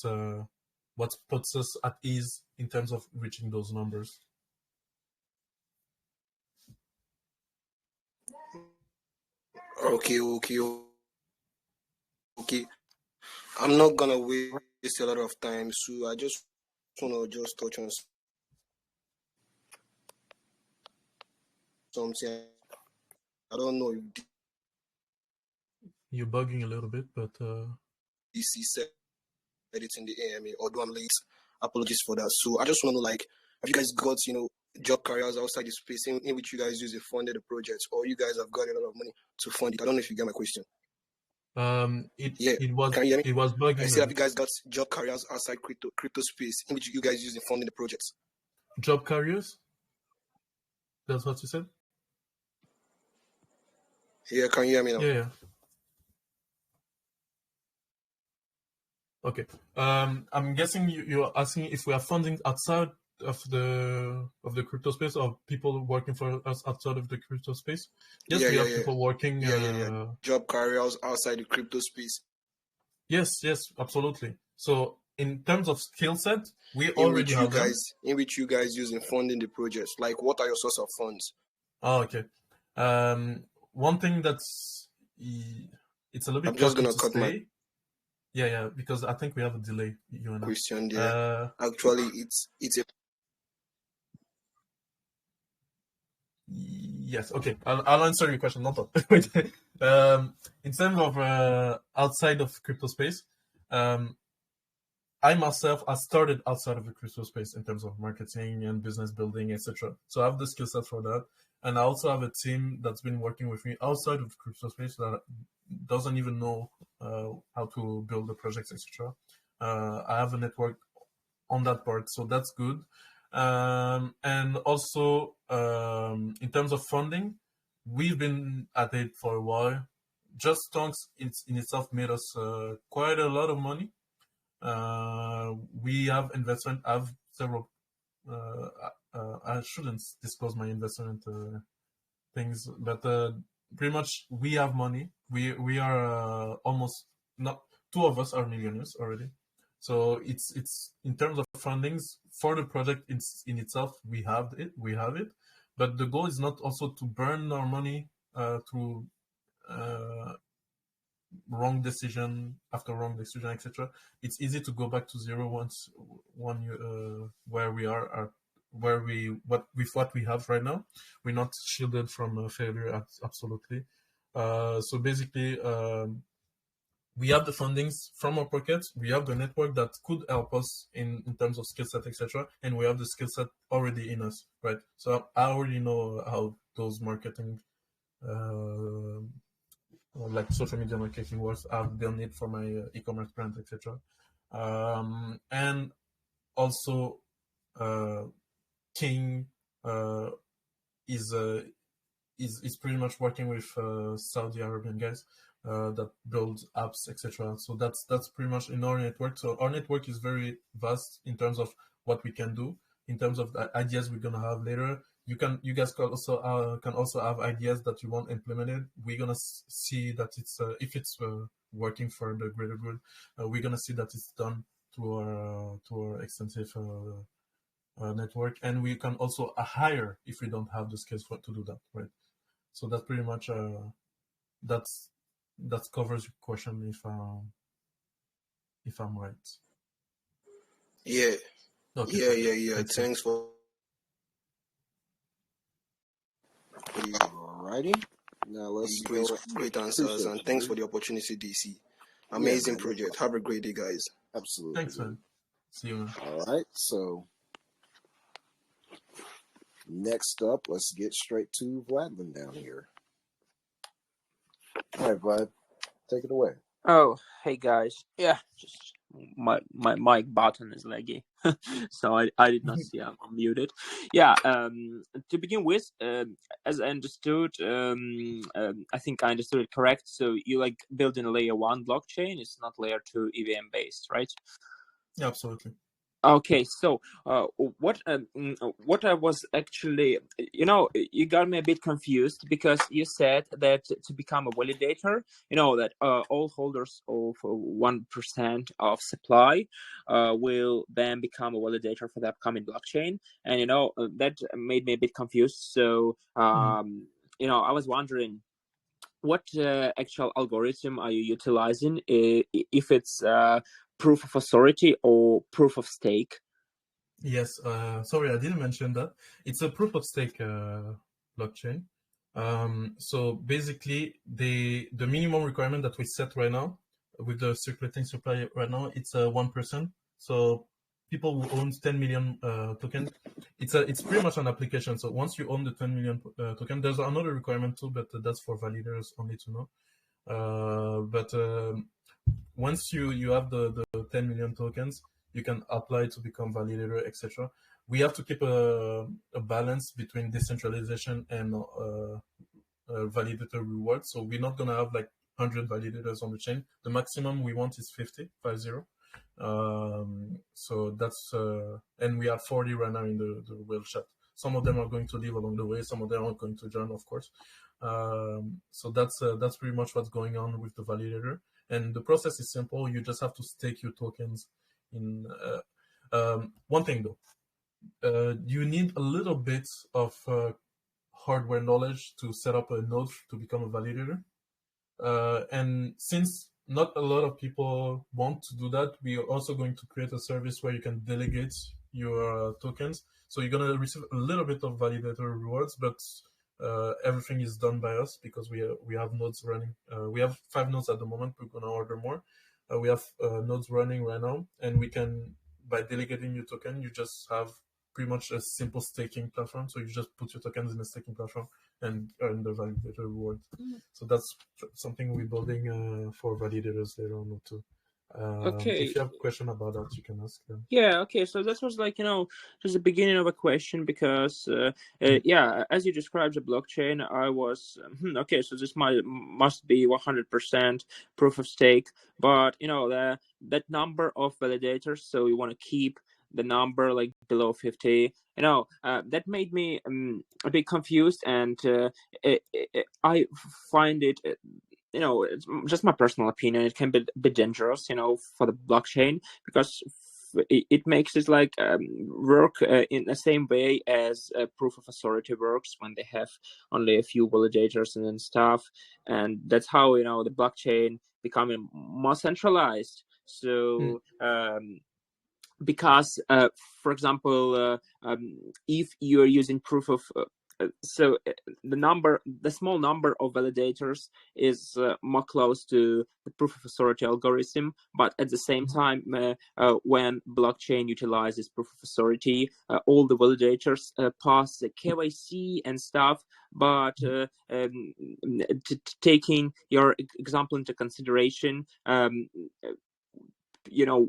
puts us at ease in terms of reaching those numbers. Okay. I'm not gonna waste a lot of time, so I just wanna touch on something. I don't know if You're bugging a little bit, but DC said it in the AMA, although I'm late. Apologies for that. So I just want to know, like, have you guys got, job careers outside the space in which you guys use to fund the projects, or you guys have got a lot of money to fund it? I don't know if you get my question. it was Can you hear me? it was bugging. I said, have you guys got job careers outside crypto space in which you guys use in funding the projects? Job careers? That's what you said? Yeah, can you hear me now? Yeah. Okay. I'm guessing you're asking if we are funding outside of the crypto space, or people working for us outside of the crypto space. Yes, we have people working. Job careers outside the crypto space. Yes, absolutely. So in terms of skill set, we already have them. In which you guys use in funding the projects. Like, what are your source of funds? Oh, okay. One thing that's it's a little bit. I'm just gonna cut my. Yeah, because I think we have a delay. You and question there. Actually, it's a. Yes. Okay. I'll answer your question. Not in terms of outside of crypto space, I myself started outside of the crypto space in terms of marketing and business building, etc. So I have the skill set for that, and I also have a team that's been working with me outside of the crypto space that doesn't even know how to build the projects, etc. I have a network on that part, so that's good. And also, in terms of funding, we've been at it for a while. Just Stonks in itself made us quite a lot of money. We have investment. I have several. I shouldn't disclose my investment things, but pretty much we have money. We are almost not. Two of us are millionaires already. So it's in terms of fundings for the project in itself, we have it, but the goal is not also to burn our money through wrong decision after wrong decision, etc. It's easy to go back to zero once where we are with what we have right now. We're not shielded from failure, absolutely. So basically. We have the fundings from our pockets. We have the network that could help us in terms of skill set, etc. And we have the skill set already in us, right? So I already know how those marketing, like social media marketing works. I've done it for my e-commerce brand, etc. And also, King is pretty much working with Saudi Arabian guys. That build apps, etc. So that's pretty much in our network. So our network is very vast in terms of what we can do, in terms of the ideas we're gonna have later. You guys can also have ideas that you want implemented. We're gonna see that it's if it's working for the greater good. We're gonna see that it's done through our extensive network, and we can also hire if we don't have the skills to do that, right? So that's pretty much that covers your question if I'm right. Yeah. Okay. Yeah. Thanks for Alrighty. Now let's great answers, and thanks for the opportunity, DC. Amazing project. Have a great day, guys. Absolutely. Thanks, man. See you, man. All right. So next up, let's get straight to Vladlin down here. All right, Vlad, take it away. Oh, hey guys. Yeah, just my mic button is laggy, so I did not see I'm muted. Yeah. To begin with, as I understood, I think I understood it correct. So you like building a layer 1 blockchain. It's not layer 2 EVM based, right? Yeah, absolutely. Okay, so what I was actually, you got me a bit confused because you said that to become a validator, that all holders of 1% of supply will then become a validator for the upcoming blockchain, and that made me a bit confused. So I was wondering, what actual algorithm are you utilizing, if it's proof of authority or proof of stake? Yes, sorry, I didn't mention that. It's a proof of stake blockchain. So basically, the minimum requirement that we set right now with the circulating supply right now, it's 1%. So people who own 10 million token, it's pretty much an application. So once you own the 10 million token, there's another requirement too, but that's for validators only to know. But once you have the 10 million tokens, you can apply to become validator, etc. We have to keep a balance between decentralization and validator reward. So we're not gonna have like 100 validators on the chain. The maximum we want is 50. So that's and we have 40 right now in the whale chat. Some of them are going to leave along the way. Some of them are going to join, of course. So that's pretty much what's going on with the validator. And the process is simple. You just have to stake your tokens in. One thing though, you need a little bit of hardware knowledge to set up a node to become a validator. And since not a lot of people want to do that, we are also going to create a service where you can delegate your tokens. So you're going to receive a little bit of validator rewards, but everything is done by us because we have nodes running. We have 5 nodes at the moment. We're going to order more. We have nodes running right now, and we can, by delegating your token, you just have pretty much a simple staking platform. So you just put your tokens in a staking platform and earn the validator reward. So that's something we're building for validators later on too. Okay. If you have a question about that, you can ask them. Yeah, okay, so that was like, just the beginning of a question because, yeah, as you described the blockchain, I was, okay, so this must be 100% proof of stake, but, that number of validators, so you want to keep the number like below 50, that made me a bit confused, and I find it, it's just my personal opinion, it can be a bit dangerous, for the blockchain, because it makes it like work in the same way as proof of authority works when they have only a few validators and then stuff, and that's how the blockchain becoming more centralized. So because for example, if you're using proof of so the small number of validators is more close to the proof of authority algorithm, but at the same time, when blockchain utilizes proof of authority, all the validators pass the KYC and stuff, but taking your example into consideration,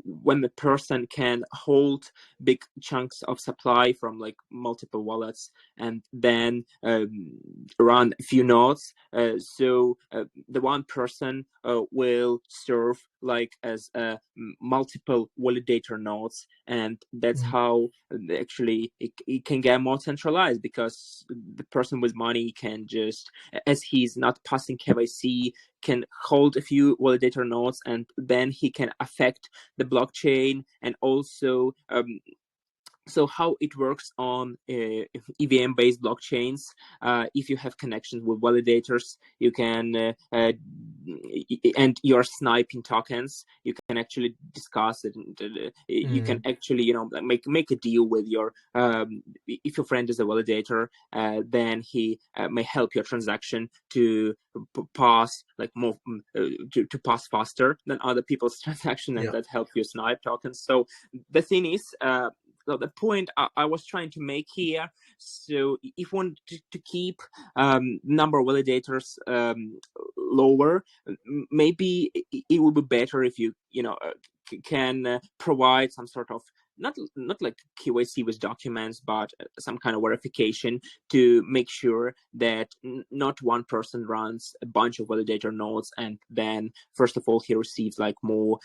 when the person can hold big chunks of supply from like multiple wallets and then run a few nodes, so the one person will serve like as multiple validator nodes, and that's how actually it can get more centralized, because the person with money can just, as he's not passing KYC, can hold a few validator nodes, and then he can affect the blockchain and also So how it works on EVM-based blockchains, if you have connections with validators, you can, and you're sniping tokens, you can actually discuss it, and you can actually, make a deal with your, if your friend is a validator, then he may help your transaction to pass more, to pass faster than other people's transaction, and that help you snipe tokens. So the thing is, so the point I was trying to make here, so if you want to keep number of validators lower, maybe it would be better if you can provide some sort of not like KYC with documents, but some kind of verification to make sure that not one person runs a bunch of validator nodes, and then first of all he receives like more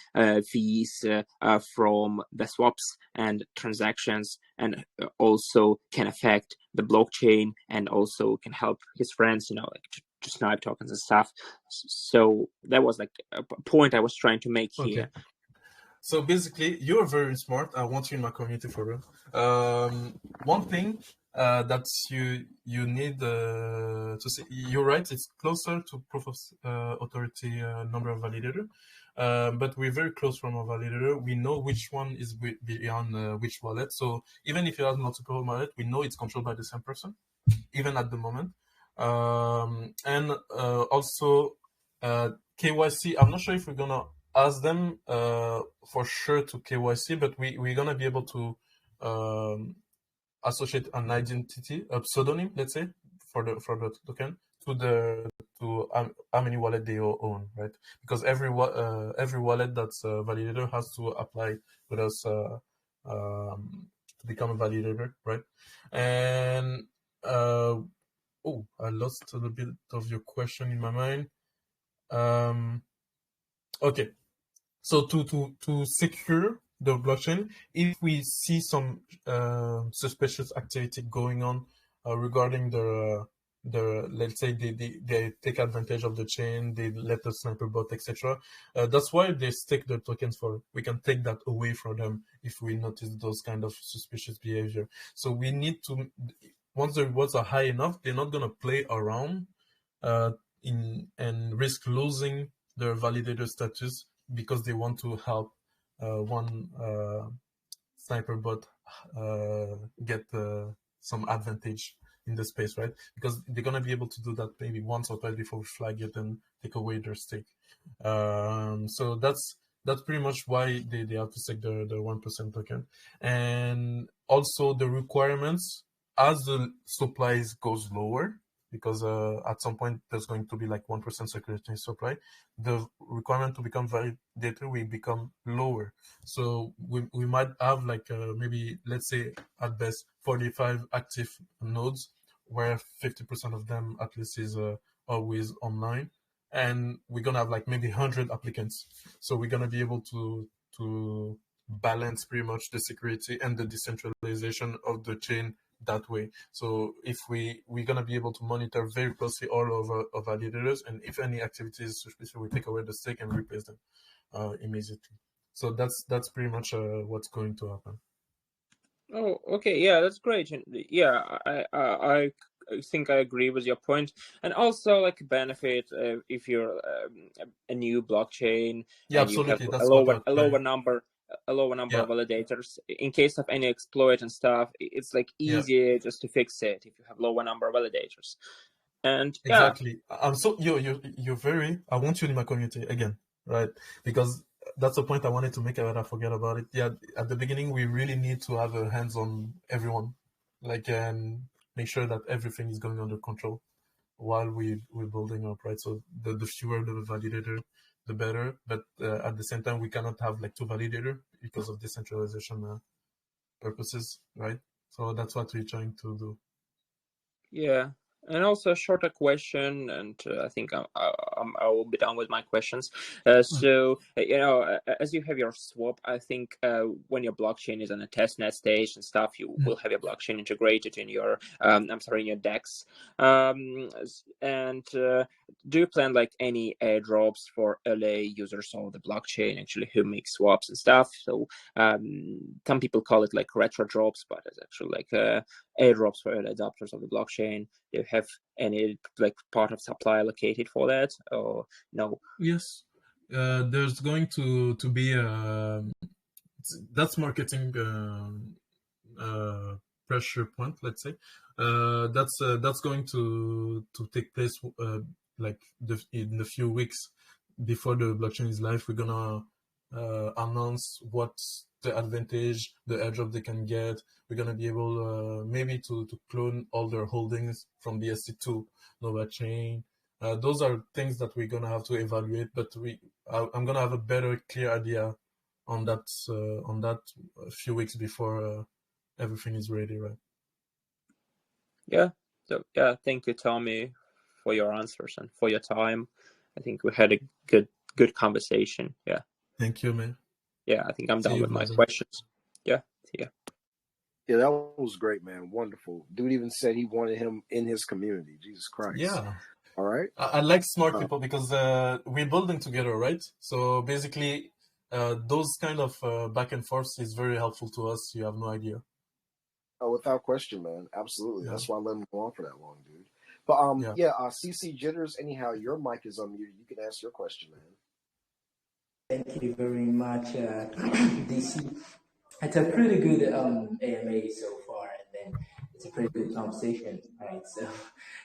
fees from the swaps and transactions, and also can affect the blockchain, and also can help his friends, like to snipe tokens and stuff. So that was like a point I was trying to make here. Okay. So basically, you're very smart. I want you in my community for real. One thing that you need to see, you're right. It's closer to proof of authority number of validator, but we're very close from a validator. We know which one is beyond which wallet. So even if you have multiple wallet, we know it's controlled by the same person, even at the moment. And also KYC. I'm not sure if we're gonna ask them for sure to KYC, but we're gonna be able to associate an identity, a pseudonym, let's say, for the token to how many wallet they own, right? Because every wallet that's a validator has to apply with us to become a validator, right? And I lost a little bit of your question in my mind. Okay. So to secure the blockchain, if we see some suspicious activity going on regarding the let's say they take advantage of the chain, they let the sniper bot, etc. That's why they stake the tokens for. We can take that away from them if we notice those kind of suspicious behavior. So we need to, once the rewards are high enough, they're not gonna play around and risk losing their validator status because they want to help one sniper bot get some advantage in the space, right? Because they're gonna be able to do that maybe once or twice before we flag it and take away their stake. So that's pretty much why they have to stake the 1% token. And also the requirements as the supplies goes lower, because at some point there's going to be like 1% security supply, the requirement to become validator will become lower. So we might have like maybe, let's say at best 45 active nodes, where 50% of them at least is always online, and we're gonna have like maybe 100 applicants. So we're gonna be able to balance pretty much the security and the decentralization of the chain that way. So if we're gonna be able to monitor very closely all of our validators, and if any activities, we take away the stake and replace them immediately. So that's pretty much what's going to happen. Oh, okay, yeah, that's great, and yeah, I think I agree with your point, and also like benefit if you're a new blockchain, Yeah, and you have absolutely. That's what a lower number yeah. of validators. In case of any exploit and stuff, it's like easier just to fix it if you have lower number of validators. And exactly. I'm so you're very. I want you in my community again, right? Because that's the point I wanted to make, but I forget about it. Yeah, at the beginning we really need to have a hands on everyone, like, and make sure that everything is going under control while we're building up, right? So the fewer the validator, the better. But at the same time, we cannot have like two validator because of decentralization purposes, right? So that's what we're trying to do. yeah. And also a shorter question, and I think I will be done with my questions. So, as you have your swap, I think when your blockchain is on a testnet stage and stuff, you will have your blockchain integrated in your, in your DEX. And do you plan like any airdrops for early users of the blockchain actually who make swaps and stuff? So some people call it like retro drops, but it's actually like airdrops for early adopters of the blockchain. Do you have any like part of supply allocated for that, or no? Yes, there's going to be that's marketing pressure point, let's say. That's going to take place like in a few weeks before the blockchain is live. We're gonna announce what's the advantage, the airdrop they can get. We're gonna be able maybe to clone all their holdings from BSC2 NovaChain. Those are things that we're gonna have to evaluate, but I'm gonna have a better, clear idea on that a few weeks before everything is ready, right? Yeah. So yeah, thank you, Tommy, for your answers and for your time. I think we had a good conversation. Yeah. Thank you, man. Yeah, I think I'm See done you, with my brother. questions. Yeah. Yeah. Yeah, that was great, man. Wonderful. Dude even said he wanted him in his community. Jesus Christ. Yeah. All right. I like smart people because we're building together, right? So basically, those kind of back and forth is very helpful to us. You have no idea. Oh, without question, man. Absolutely. Yeah. That's why I let him go on for that long, dude. But CC Jitters, anyhow, your mic is unmuted. You can ask your question, man. Thank you very much, DC. It's a pretty good AMA so far, and then it's a pretty good conversation, right? So,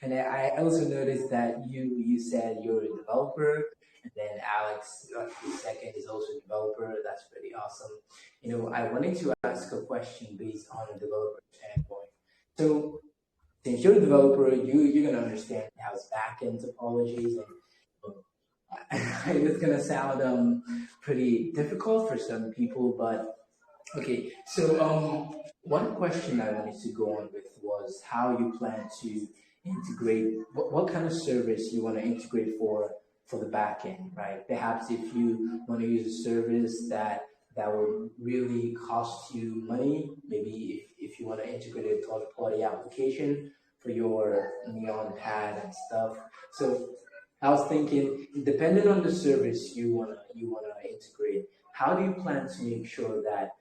and I also noticed that you said you're a developer, and then Alex, the second, is also a developer. That's pretty awesome. You know, I wanted to ask a question based on a developer standpoint. So, since you're a developer, you're gonna understand how backend topologies and it's gonna sound pretty difficult for some people, but okay. So one question I wanted to go on with was how you plan to integrate what kind of service you want to integrate for the backend, right? Perhaps if you want to use a service that will really cost you money, maybe if you want to integrate a third-party application for your Neon pad and stuff. So I was thinking, depending on the service you wanna integrate, how do you plan to make sure that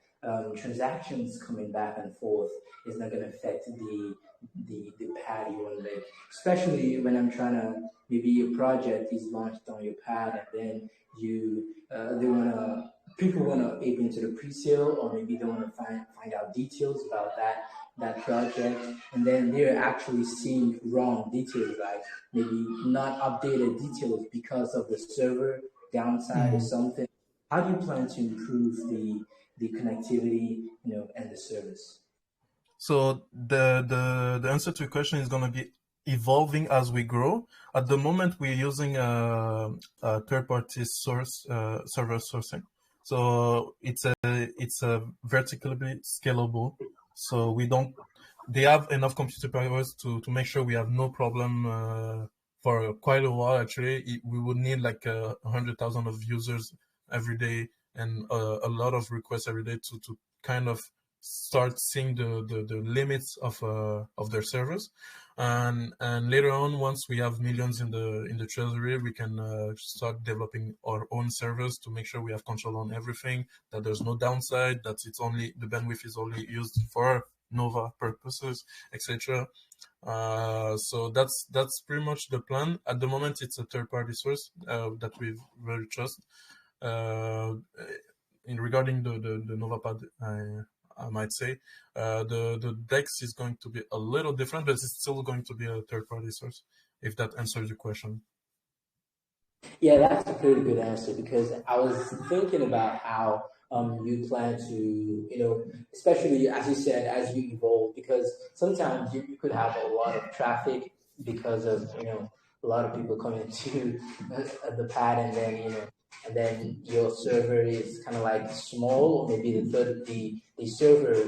transactions coming back and forth is not going to affect the pad you want to make? Especially when I'm trying to, maybe a project is launched on your pad and then people want to ape into the pre-sale, or maybe they want to find out details about that project, and then they're actually seeing wrong details, like maybe not updated details because of the server downside or something. How do you plan to improve the connectivity, and the service? So the answer to your question is going to be evolving as we grow. At the moment, we're using a third-party source server sourcing. So it's a vertically scalable. So they have enough computer powers to make sure we have no problem for quite a while. Actually, we would need like 100,000 of users every day and a lot of requests every day to kind of start seeing the limits of their servers, and later on, once we have millions in the treasury, we can start developing our own servers to make sure we have control on everything, that there's no downside, that it's only the bandwidth is only used for Nova purposes, etc. So that's pretty much the plan. At the moment, it's a third-party source that we very trust. In regarding the NovaPad, I might say the DEX is going to be a little different, but it's still going to be a third-party source, if that answers your question. Yeah, that's a pretty good answer, because I was thinking about how you plan to, especially as you said, as you evolve, because sometimes you could have a lot of traffic because of, a lot of people coming to the pad, and then your server is kind of like small, or maybe the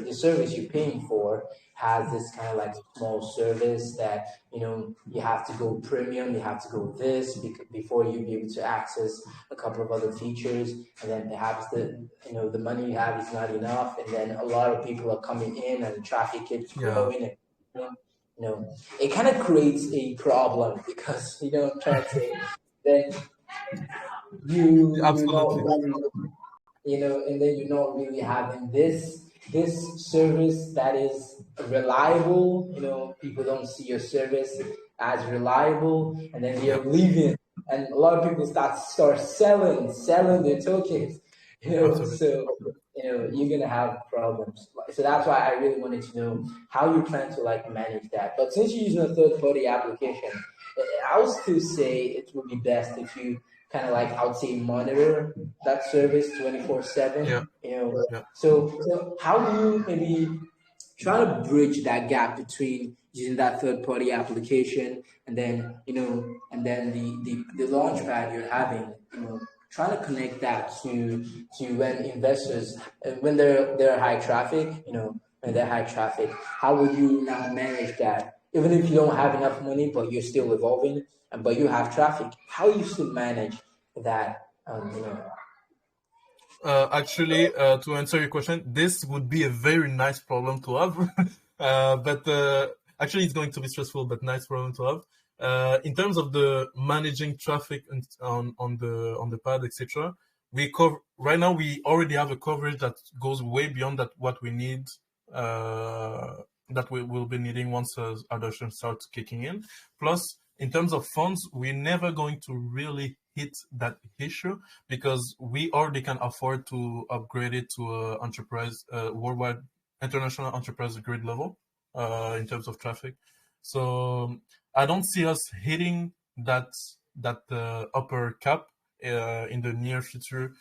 service you're paying for has this kind of like small service that you have to go premium, you have to go this before you be able to access a couple of other features, and then perhaps the money you have is not enough, and then a lot of people are coming in and the traffic keeps growing and growing. it kind of creates a problem because I'm trying to say that you're not Absolutely. really, and then you're not really having this service that is reliable. People don't see your service as reliable, and then Yeah, they're leaving, and a lot of people start selling their tokens. absolutely. So you're gonna have problems. So that's why I really wanted to know how you plan to like manage that. But since you're using a third party application, I would still say it would be best if you kind of like, I would say, monitor that service 24/7. Yeah, yeah. So how do you maybe try to bridge that gap between using that third party application and then the launch pad you're having, trying to connect that to when investors, when they're high traffic, when they're high traffic, how would you now manage that even if you don't have enough money but you're still evolving, but you have traffic, how you still manage that, Actually, to answer your question, this would be a very nice problem to have. But actually, it's going to be stressful, but nice problem to have. In terms of the managing traffic on the pad, etc., we cover right now. We already have a coverage that goes way beyond that what we need. That we will be needing once adoption starts kicking in. Plus, in terms of funds, we're never going to really hit that issue because we already can afford to upgrade it to a enterprise, worldwide, international enterprise grade level in terms of traffic. So I don't see us hitting that upper cap in the near future.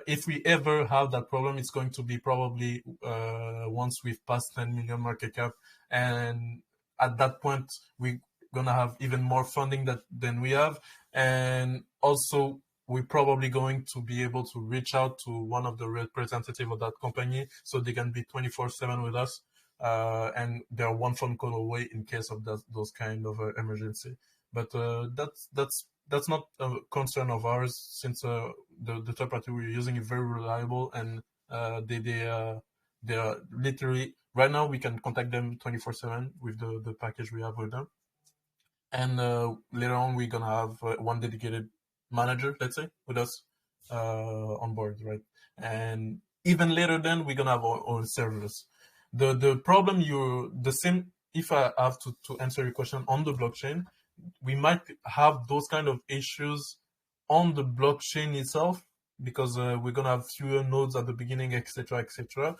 If we ever have that problem, it's going to be probably once we've passed 10 million market cap, and at that point we're gonna have even more funding than we have, and also we're probably going to be able to reach out to one of the representatives of that company so they can be 24/7 with us, and they're one phone call away in case of those kind of emergency. But that's not a concern of ours since the third party we're using is very reliable, and they are literally right now we can contact them 24/7 with the package we have with them. And later on we're gonna have one dedicated manager, let's say, with us on board, right? And even later then we're gonna have our own servers. The problem you the same, if I have to answer your question on the blockchain, we might have those kind of issues on the blockchain itself because we're gonna have fewer nodes at the beginning, etc., etc.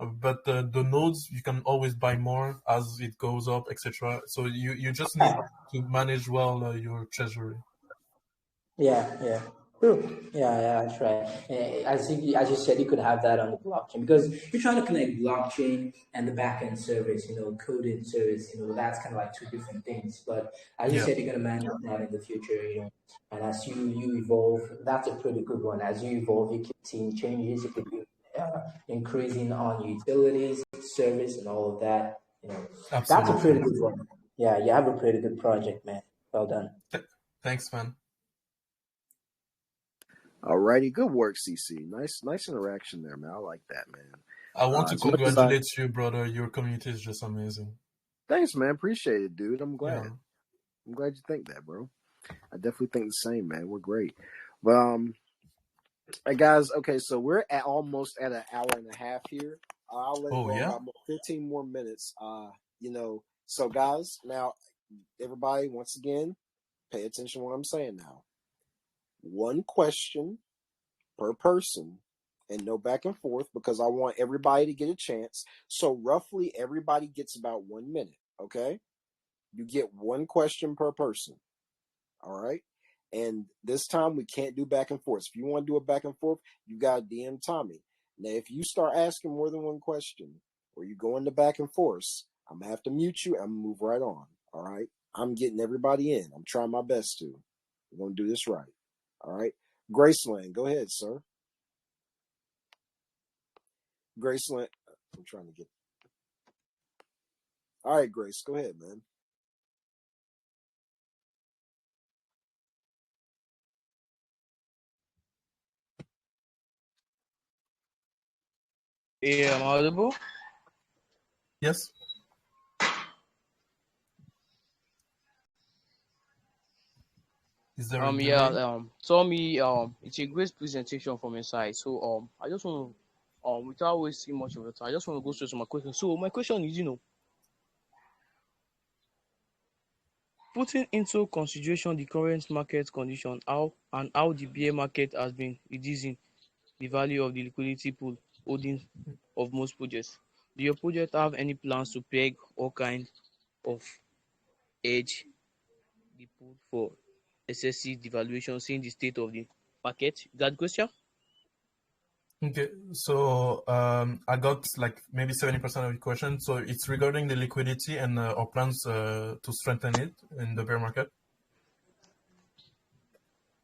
But the nodes you can always buy more as it goes up, etc. So you just need to manage well your treasury. Yeah. True. Yeah, that's right. As you said, you could have that on the blockchain because you're trying to connect blockchain and the backend service, coding service, that's kind of like two different things. But as you Yeah, said, you're going to manage that in the future, and as you evolve, that's a pretty good one. As you evolve, you keep seeing changes, you keep increasing on utilities, service, and all of that. That's a pretty absolutely. good one. Yeah, you have a pretty good project, man. Well done. Thanks, man. Alrighty, good work, CC. Nice interaction there, man. I like that, man. I want to As much as I congratulate you, brother. Your community is just amazing. thanks, man. Appreciate it, dude. I'm glad. Yeah. I'm glad you think that, bro. I definitely think the same, man. We're great. But hey, guys. Okay, so we're almost at an hour and a half here. I'll let it Oh go yeah. about 15 more minutes. So guys, now everybody, once again, pay attention to what I'm saying now. One question per person and no back and forth because I want everybody to get a chance. So roughly everybody gets about 1 minute. Okay. You get one question per person. All right. And this time we can't do back and forth. If you want to do a back and forth, you got to DM Tommy. Now, if you start asking more than one question or you go into back and forth, I'm going to have to mute you. I'm going to move right on. All right. I'm getting everybody in. I'm trying my best to. We're going to do this right. All right. Graceland, go ahead, sir. Graceland, I'm trying to get. All right, Grace, go ahead, man. Yeah, I'm audible. Yes. Is there a Yeah, delay? Tommy, it's a great presentation from your side. So, I just want to, without wasting much of the time, I just want to go straight to my question. So, my question is, putting into consideration the current market condition, how the bear market has been reducing the value of the liquidity pool holdings of most projects. Do your project have any plans to peg all kind of edge the pool for excessive devaluation, seeing the state of the market? Is that the question? Okay, so I got like maybe 70% of your question. So it's regarding the liquidity and our plans to strengthen it in the bear market.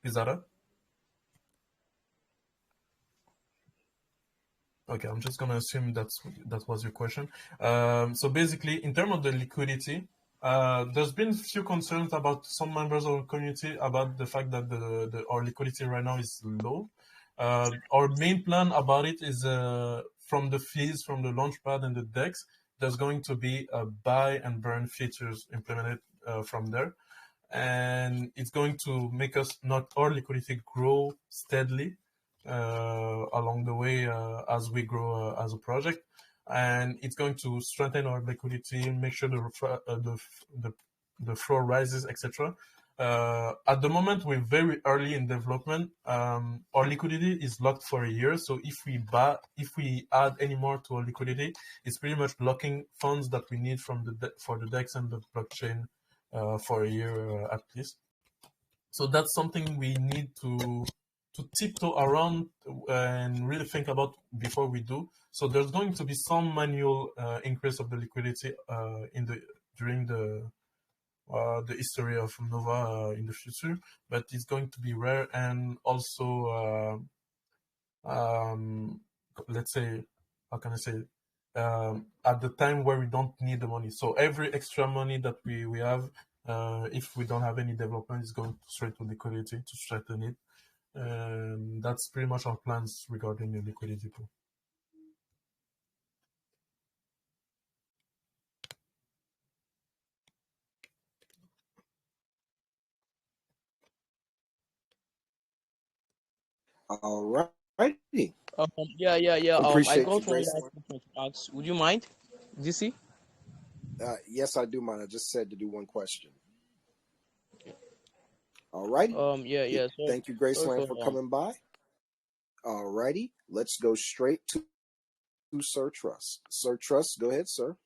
Is that it? Okay, I'm just gonna assume that was your question. So basically, in terms of the liquidity, there's been few concerns about some members of the community about the fact that our liquidity right now is low. Our main plan about it is from the fees from the launchpad and the DEX, there's going to be a buy and burn features implemented from there, and it's going to make us not our liquidity grow steadily along the way as we grow as a project, and it's going to strengthen our liquidity, make sure the floor rises, etc. At the moment, we're very early in development. Our liquidity is locked for a year, so if we add any more to our liquidity, it's pretty much blocking funds that we need from for the DEX and the blockchain for a year at least. So that's something we need to tiptoe around and really think about before we do. So there's going to be some manual increase of the liquidity during the history of Nova in the future, but it's going to be rare, and also let's say, how can I say, at the time where we don't need the money. So every extra money that we have, if we don't have any development, is going straight to liquidity to strengthen it. That's pretty much our plans regarding the liquidity pool. All righty. Yeah. I Appreciate you, got one Grace. last question to ask. Would you mind, DC? Yes, I do mind. I just said to do one question. All righty. Yeah. So, Thank you, sorry Graceland, for for coming by. All righty. Let's go straight to Sir Trust. Sir Trust, go ahead, sir.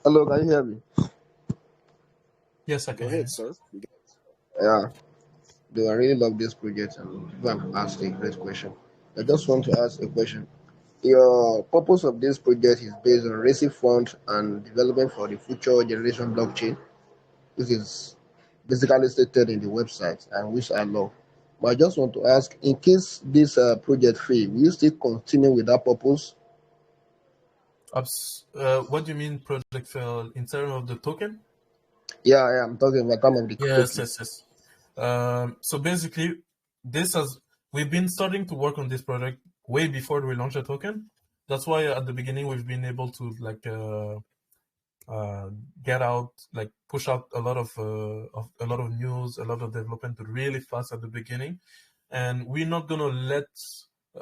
Hello, can you hear me? Yes, I Go can hear ahead, you. sir. Yeah, do I really love this project and people have asked a great question. I just want to ask a question. Your purpose of this project is based on raising funds and development for the future generation blockchain. This is basically stated in the website, and which I love. But I just want to ask, in case this project fail, will you still continue with that purpose? What do you mean project fail in terms of the token? Yeah, I'm talking about time of the Yes, token. yes. So basically, we've been starting to work on this project way before we launch a token. That's why at the beginning we've been able to get out, like push out a lot of news, a lot of development really fast at the beginning, and we're not gonna let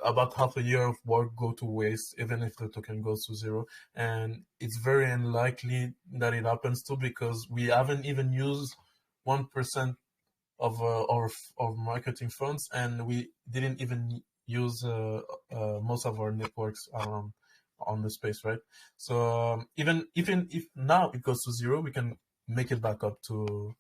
about half a year of work go to waste, even if the token goes to zero. And it's very unlikely that it happens too, because we haven't even used 1% of our marketing funds, and we didn't even use most of our networks around on the space, right? So even if now it goes to zero, we can make it back up to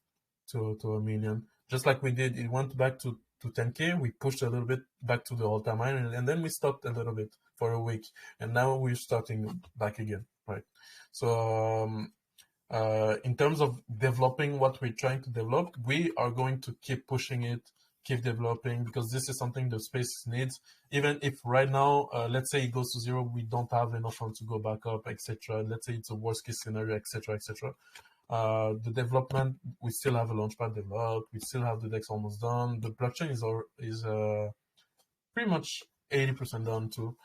a million, just like we did. It went back to 10K. We pushed a little bit back to the all-time high, and then we stopped a little bit for a week, and now we're starting back again, right? So in terms of developing what we're trying to develop, we are going to keep pushing it, keep developing, because this is something the space needs. Even if right now, let's say it goes to zero, we don't have enough funds to go back up, etc. Let's say it's a worst case scenario, etc., etc. The development, we still have a launchpad developed, we still have the DEX almost done. The blockchain is pretty much 80% done too.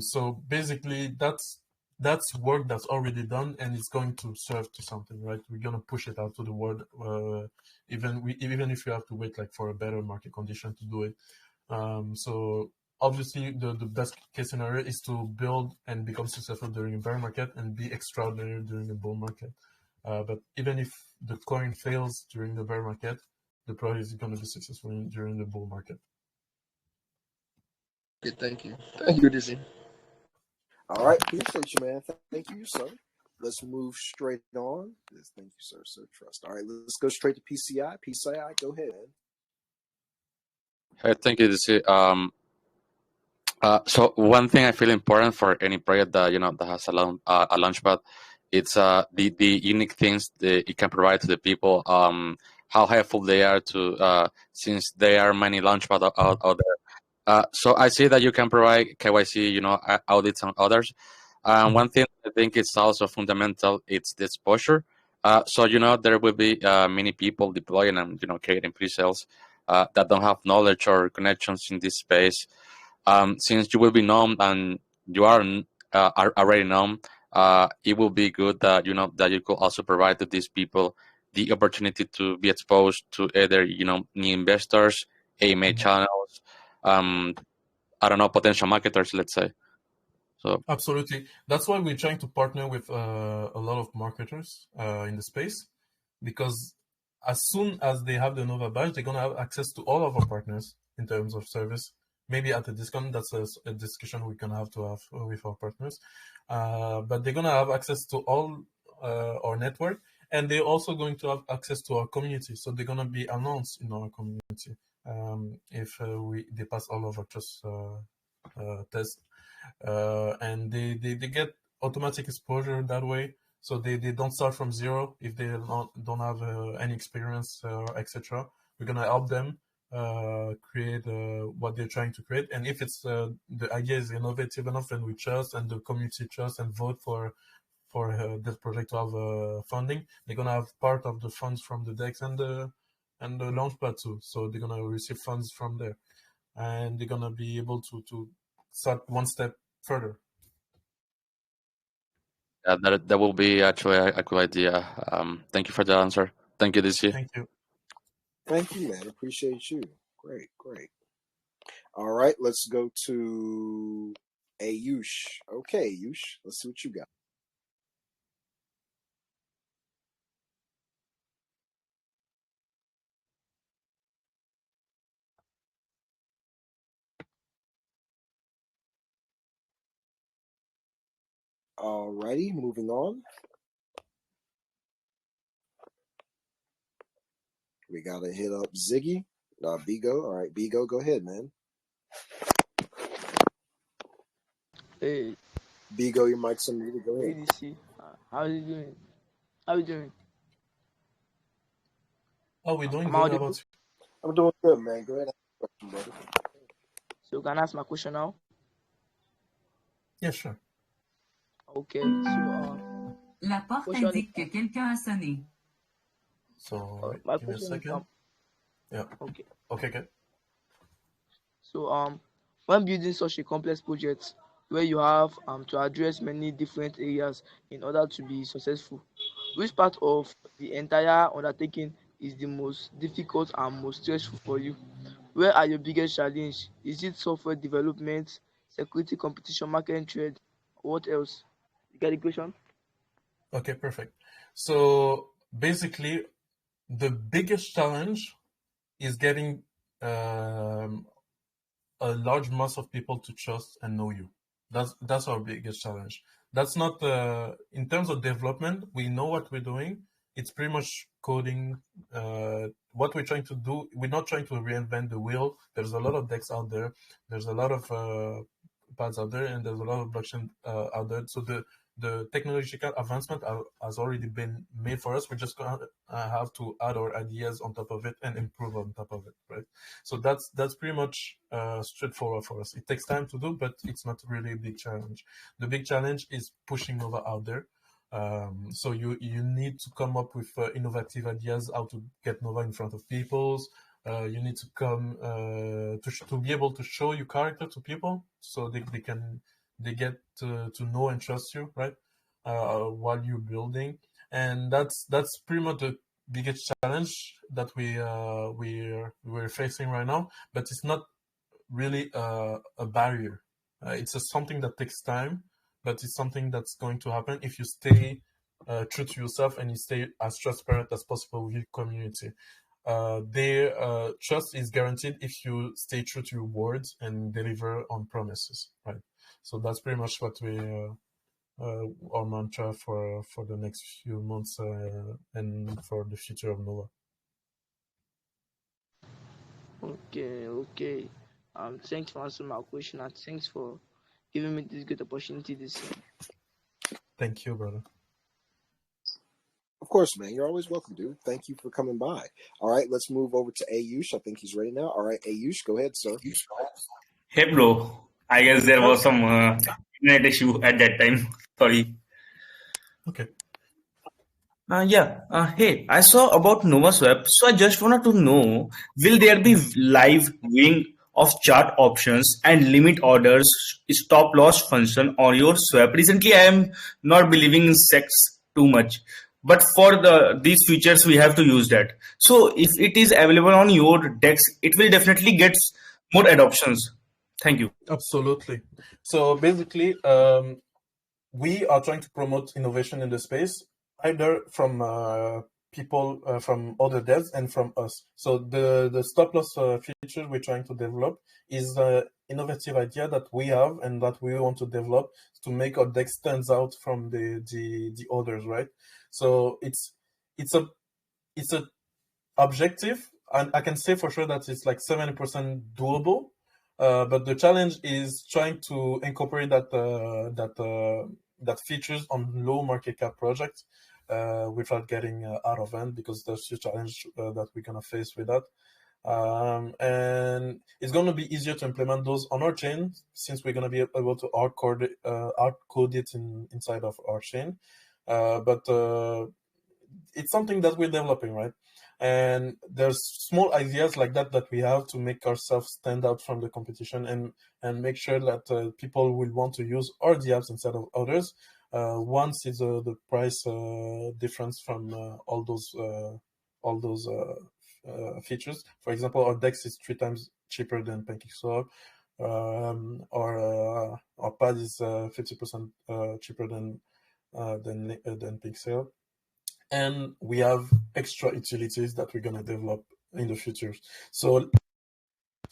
So basically, that's that's work that's already done, and it's going to serve to something, right? We're gonna push it out to the world, even if you have to wait like for a better market condition to do it. So obviously, the best case scenario is to build and become successful during a bear market and be extraordinary during a bull market. But even if the coin fails during the bear market, the project is going to be successful during the bull market. Okay, thank you. Thank you, DC. All right, appreciate you, man. Thank you, sir. Let's move straight on. Yes, thank you, sir. Sir Trust. All right, let's go straight to PCI. PCI, go ahead. Hey, thank you, DC. So one thing I feel important for any project that that has a launchpad, it's the unique things that it can provide to the people. How helpful they are to since there are many launchpad out there. So I see that you can provide KYC, audits and others. One thing I think is also fundamental, it's the exposure. So there will be many people deploying and creating pre-sales that don't have knowledge or connections in this space. Since you will be known and you are already known, it will be good that that you could also provide to these people the opportunity to be exposed to either new investors, AMA channels, I don't know, potential marketers, let's say. So Absolutely. That's why we're trying to partner with a lot of marketers in the space, because as soon as they have the Nova badge, they're going to have access to all of our partners in terms of service. Maybe at a discount, that's a discussion we can have to have with our partners. But they're going to have access to all our network, and they're also going to have access to our community. So they're going to be announced in our community if they pass all of our trust tests. And they get automatic exposure that way. So they don't start from zero if they don't have any experience, etc. We're going to help them create what they're trying to create. And if it's the idea is innovative enough and we trust and the community trust and vote for this project to have funding, they're going to have part of the funds from the DEX and the Launchpad too. So they're going to receive funds from there. And they're going to be able to start one step further. yeah, that will be actually a good idea. Thank you for the answer. Thank you, DC. Thank you. Thank you, man. Appreciate you. Great, great. All right, let's go to Ayush. Okay, Ayush, let's see what you got. Alrighty, moving on. We gotta hit up Ziggy. Bigo. All right, Bigo, go ahead, man. Hey, Bigo, your mic's unmuted. Go ahead. ADC, how are you doing? How are you doing? Oh, we're doing I'm good. How audible. about you? I'm doing good, man. Go ahead. Question, brother. So can I ask my question now? Yeah, sure. Okay. So La porte question indique que quelqu'un a sonné. So wait, my give me a question is second. Yeah. okay. Okay, good. So when building such a complex project where you have to address many different areas in order to be successful, which part of the entire undertaking is the most difficult and most stressful for you? Where are your biggest challenge? Is it software development, security, competition, market trade? What else? You get the question? Okay, perfect. So basically, the biggest challenge is getting a large mass of people to trust and know you. That's our biggest challenge. That's not in terms of development. We know what we're doing. It's pretty much coding. What we're trying to do, we're not trying to reinvent the wheel. There's a lot of decks out there. There's a lot of pads out there, and there's a lot of blockchain out there. So the technological advancement has already been made for us. We're just gonna have to add our ideas on top of it and improve on top of it, right? So that's pretty much straightforward for us. It takes time to do, but it's not really a big challenge. The big challenge is pushing Nova out there. So you need to come up with innovative ideas how to get Nova in front of people. You need to come to be able to show your character to people so they can they get to know and trust you, right? While you're building, and that's pretty much the biggest challenge that we're facing right now. But it's not really a barrier. It's something that takes time, but it's something that's going to happen if you stay true to yourself and you stay as transparent as possible with your community. Their trust is guaranteed if you stay true to your words and deliver on promises, right? So that's pretty much what we our mantra for the next few months and for the future of Nova. Okay. Thanks for answering my question and thanks for giving me this good opportunity this year. Thank you, brother. Of course, man. You're always welcome, dude. Thank you for coming by. All right, let's move over to Ayush. I think he's ready now. All right, Ayush, go ahead, sir. Hey, bro. I guess there was some internet issue at that time. Sorry. Okay. Hey, I saw about NovaSwap, so I just wanted to know, will there be live viewing of chart options and limit orders stop loss function on your swap? Recently, I am not believing in sex too much, but for these features, we have to use that. So if it is available on your DEX, it will definitely get more adoptions. Thank you. Absolutely. So basically, we are trying to promote innovation in the space, either from people from other devs and from us. So the stop loss feature we're trying to develop is an innovative idea that we have and that we want to develop to make our deck stands out from the others, right? So it's a objective, and I can say for sure that it's like 70% doable. But the challenge is trying to incorporate that features on low market cap projects without getting out of hand, because there's a challenge that we're gonna face with that. And it's gonna be easier to implement those on our chain, since we're gonna be able to hard code it inside of our chain. But it's something that we're developing, right? And there's small ideas like that we have to make ourselves stand out from the competition and make sure that people will want to use our apps instead of others. One is the price difference from all those features. For example, our DEX is 3 times cheaper than PancakeSwap. Our pad is 50% cheaper than Pixel. And we have extra utilities that we're going to develop in the future. So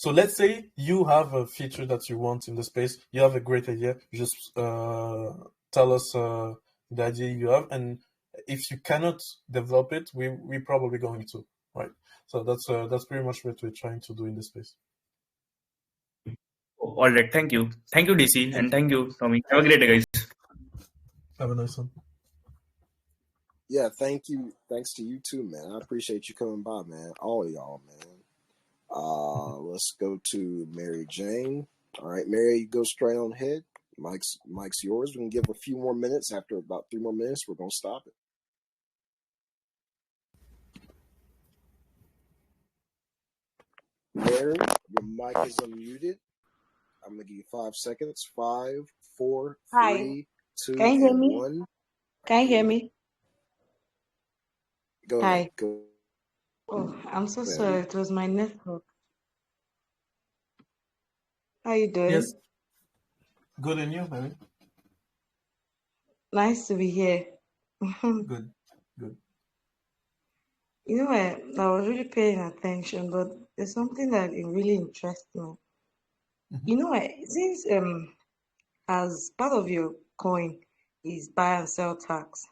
let's say you have a feature that you want in the space. You have a great idea. Just tell us the idea you have, and if you cannot develop it, we're probably going to, right? So that's pretty much what we're trying to do in this space. All right. Thank you. Thank you, DC. And thank you, Tommy. Have a great day, guys. Have a nice one. Yeah, thank you. Thanks to you too, man. I appreciate you coming by, man. All of y'all, man. Let's go to Mary Jane. All right, Mary, you go straight on ahead. Mike's yours. We can give a few more minutes. After about 3 more minutes, we're gonna stop it. Mary, your mic is unmuted. I'm gonna give you 5 seconds. 5, 4, Hi. 3, 2, Can you hear and me? 1. Can you hear me? Go Hi. ahead. Go. Oh, I'm so Yeah. sorry. It was my network. How you doing? Yes. Good, and you, Mary? Nice to be here. Good. You know, I was really paying attention, but there's something that it really interests me. You know, since as part of your coin is buy and sell tax,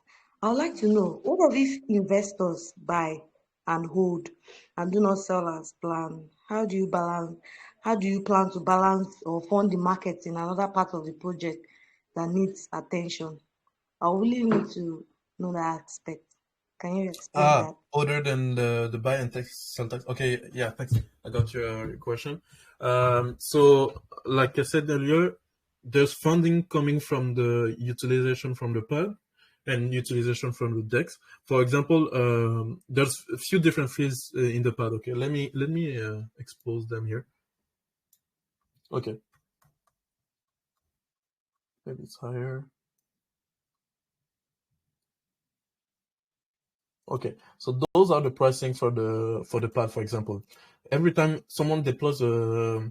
I would like to know, what if investors buy and hold and do not sell as planned? How do you plan to balance or fund the market in another part of the project that needs attention? I really need to know that aspect. Can you explain that? Other than the buy and sell tax. Okay, yeah, thanks. I got your question. So like I said earlier, there's funding coming from the utilization from the pod and utilization from the DEX. For example, there's a few different fees in the pod. Okay, let me expose them here. Okay. Maybe it's higher. Okay, so those are the pricing for the pad. For example, every time someone deploys a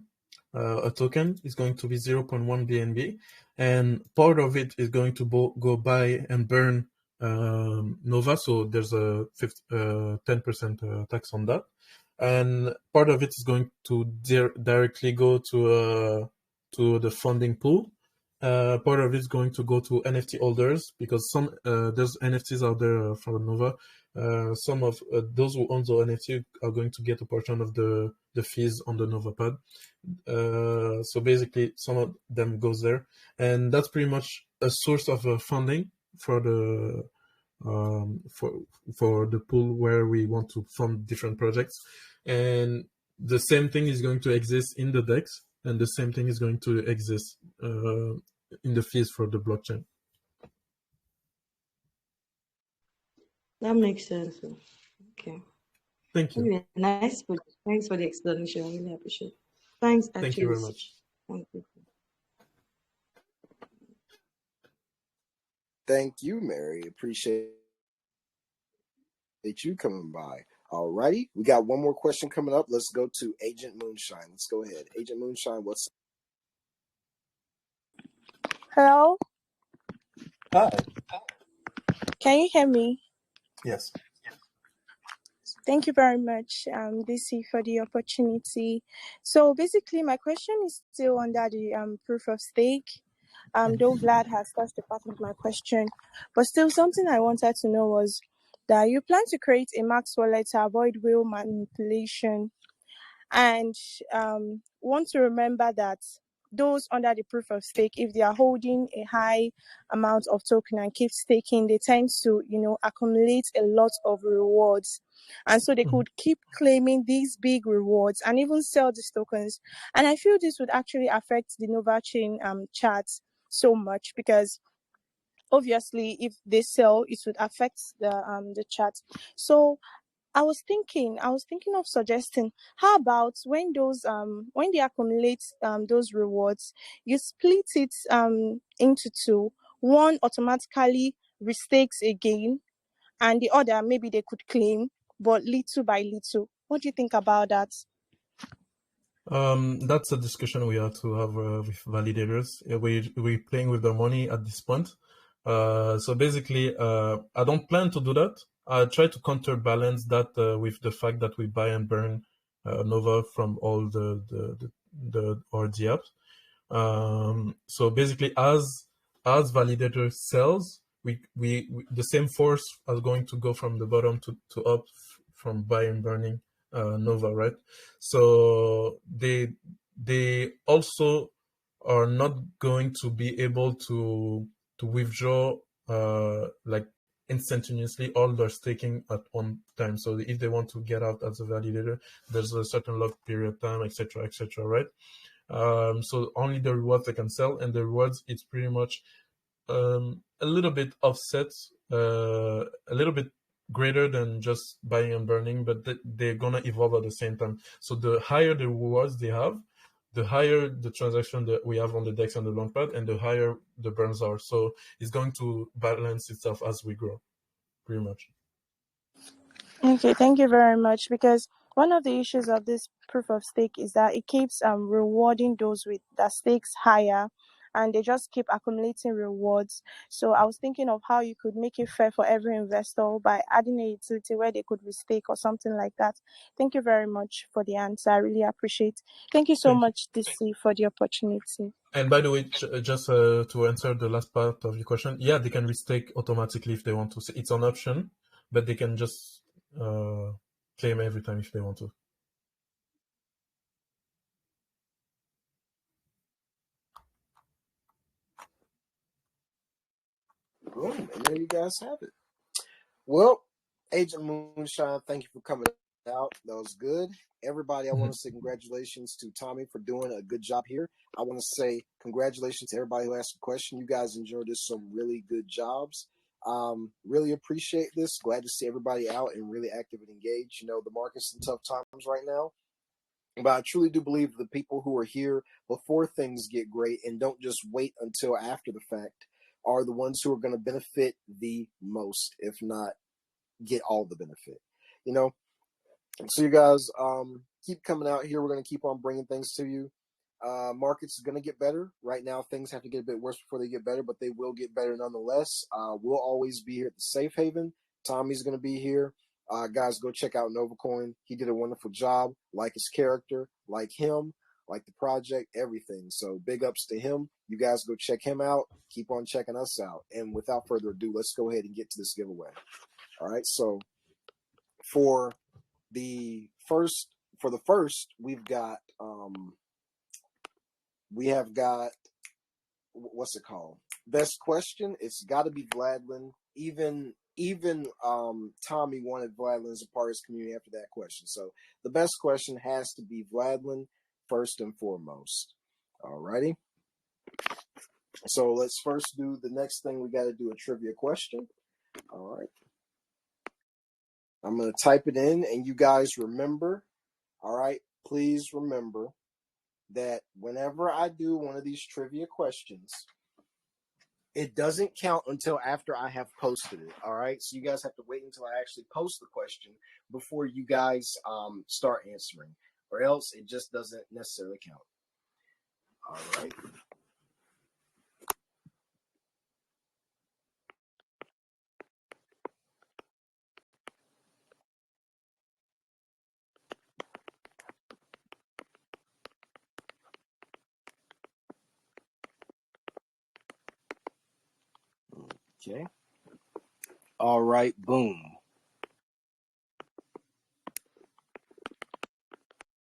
token, it's going to be 0.1 BNB, and part of it is going to go buy and burn Nova. So there's a 10% tax on that, and part of it is going to directly go to the funding pool. Part of it is going to go to NFT holders because there's NFTs out there for Nova. Some of those who own the NFT are going to get a portion of the fees on the NovaPad. So basically, some of them goes there, and that's pretty much a source of funding for the for the pool where we want to fund different projects. And the same thing is going to exist in the DEX, and the same thing is going to exist in the fees for the blockchain. That makes sense. Okay. Thank you. Anyway, nice. Thanks for the explanation. I really appreciate it. Thanks, actually. Thank you very much. Thank you. Thank you, Mary. Appreciate you coming by. Alrighty, we got one more question coming up. Let's go to Agent Moonshine. Let's go ahead. Agent Moonshine, what's up? Hello? Hi. Can you hear me? Yes. Thank you very much, DC, for the opportunity. So basically, my question is still under the proof of stake. Though Vlad has touched the part of my question, but still something I wanted to know was that you plan to create a Max wallet to avoid whale manipulation, and want to remember that those under the proof of stake, if they are holding a high amount of token and keep staking, they tend to, accumulate a lot of rewards. And so they could keep claiming these big rewards and even sell these tokens. And I feel this would actually affect the Nova chain charts so much because obviously if they sell, it would affect the chart. So I was thinking of suggesting, how about when they accumulate those rewards, you split it into two. One automatically restakes again, and the other maybe they could claim, but little by little. What do you think about that? That's a discussion we have to have with validators. We're playing with the money at this point. So basically, I don't plan to do that. I try to counterbalance that with the fact that we buy and burn Nova from all the RD apps. So basically, as validator sells, we the same force is going to go from the bottom to up from buy and burning Nova, right? So they also are not going to be able to withdraw like instantaneously all their staking at one time. So if they want to get out as a validator, there's a certain lock period time, etc., right? So only the rewards they can sell, and the rewards, it's pretty much a little bit offset, a little bit greater than just buying and burning, but they're gonna evolve at the same time. So the higher the rewards they have, the higher the transaction that we have on the DEX and the Launchpad, and the higher the burns are. So it's going to balance itself as we grow, pretty much. Okay, thank you very much. Because one of the issues of this proof of stake is that it keeps rewarding those with that stakes higher, and they just keep accumulating rewards. So I was thinking of how you could make it fair for every investor by adding a utility where they could restake or something like that. Thank you very much for the answer. I really appreciate. Thank you so much, DC, for the opportunity. And by the way, just to answer the last part of your question, yeah, they can restake automatically if they want to. It's an option, but they can just claim every time if they want to. Boom, and there you guys have it. Well, Agent Moonshine, thank you for coming out. That was good. Everybody, I want to say congratulations to Tommy for doing a good job here. I want to say congratulations to everybody who asked a question. You guys enjoyed this, some really good jobs. Really appreciate this. Glad to see everybody out and really active and engaged. The market's in tough times right now. But I truly do believe the people who are here before things get great and don't just wait until after the fact are the ones who are going to benefit the most, if not get all the benefit. You know, so you guys keep coming out here. We're going to keep on bringing things to you. Markets is going to get better. Right now, things have to get a bit worse before they get better, but they will get better nonetheless. We'll always be here at the Safe Haven. Tommy's going to be here. Guys, go check out NovaCoin. He did a wonderful job. Like his character, like him, like the project, everything. So big ups to him. You guys go check him out. Keep on checking us out. And without further ado, let's go ahead and get to this giveaway. All right. So for the first, we've got what's it called? Best question. It's got to be Vladlin. Even Tommy wanted Vladlin as a part of his community after that question. So the best question has to be Vladlin first and foremost. Alrighty. So let's first do the next thing. We got to do a trivia question. All right. I'm going to type it in, and you guys remember. All right. Please remember that whenever I do one of these trivia questions, it doesn't count until after I have posted it. All right. So you guys have to wait until I actually post the question before you guys start answering, or else it just doesn't necessarily count. All right. Okay. All right. Boom.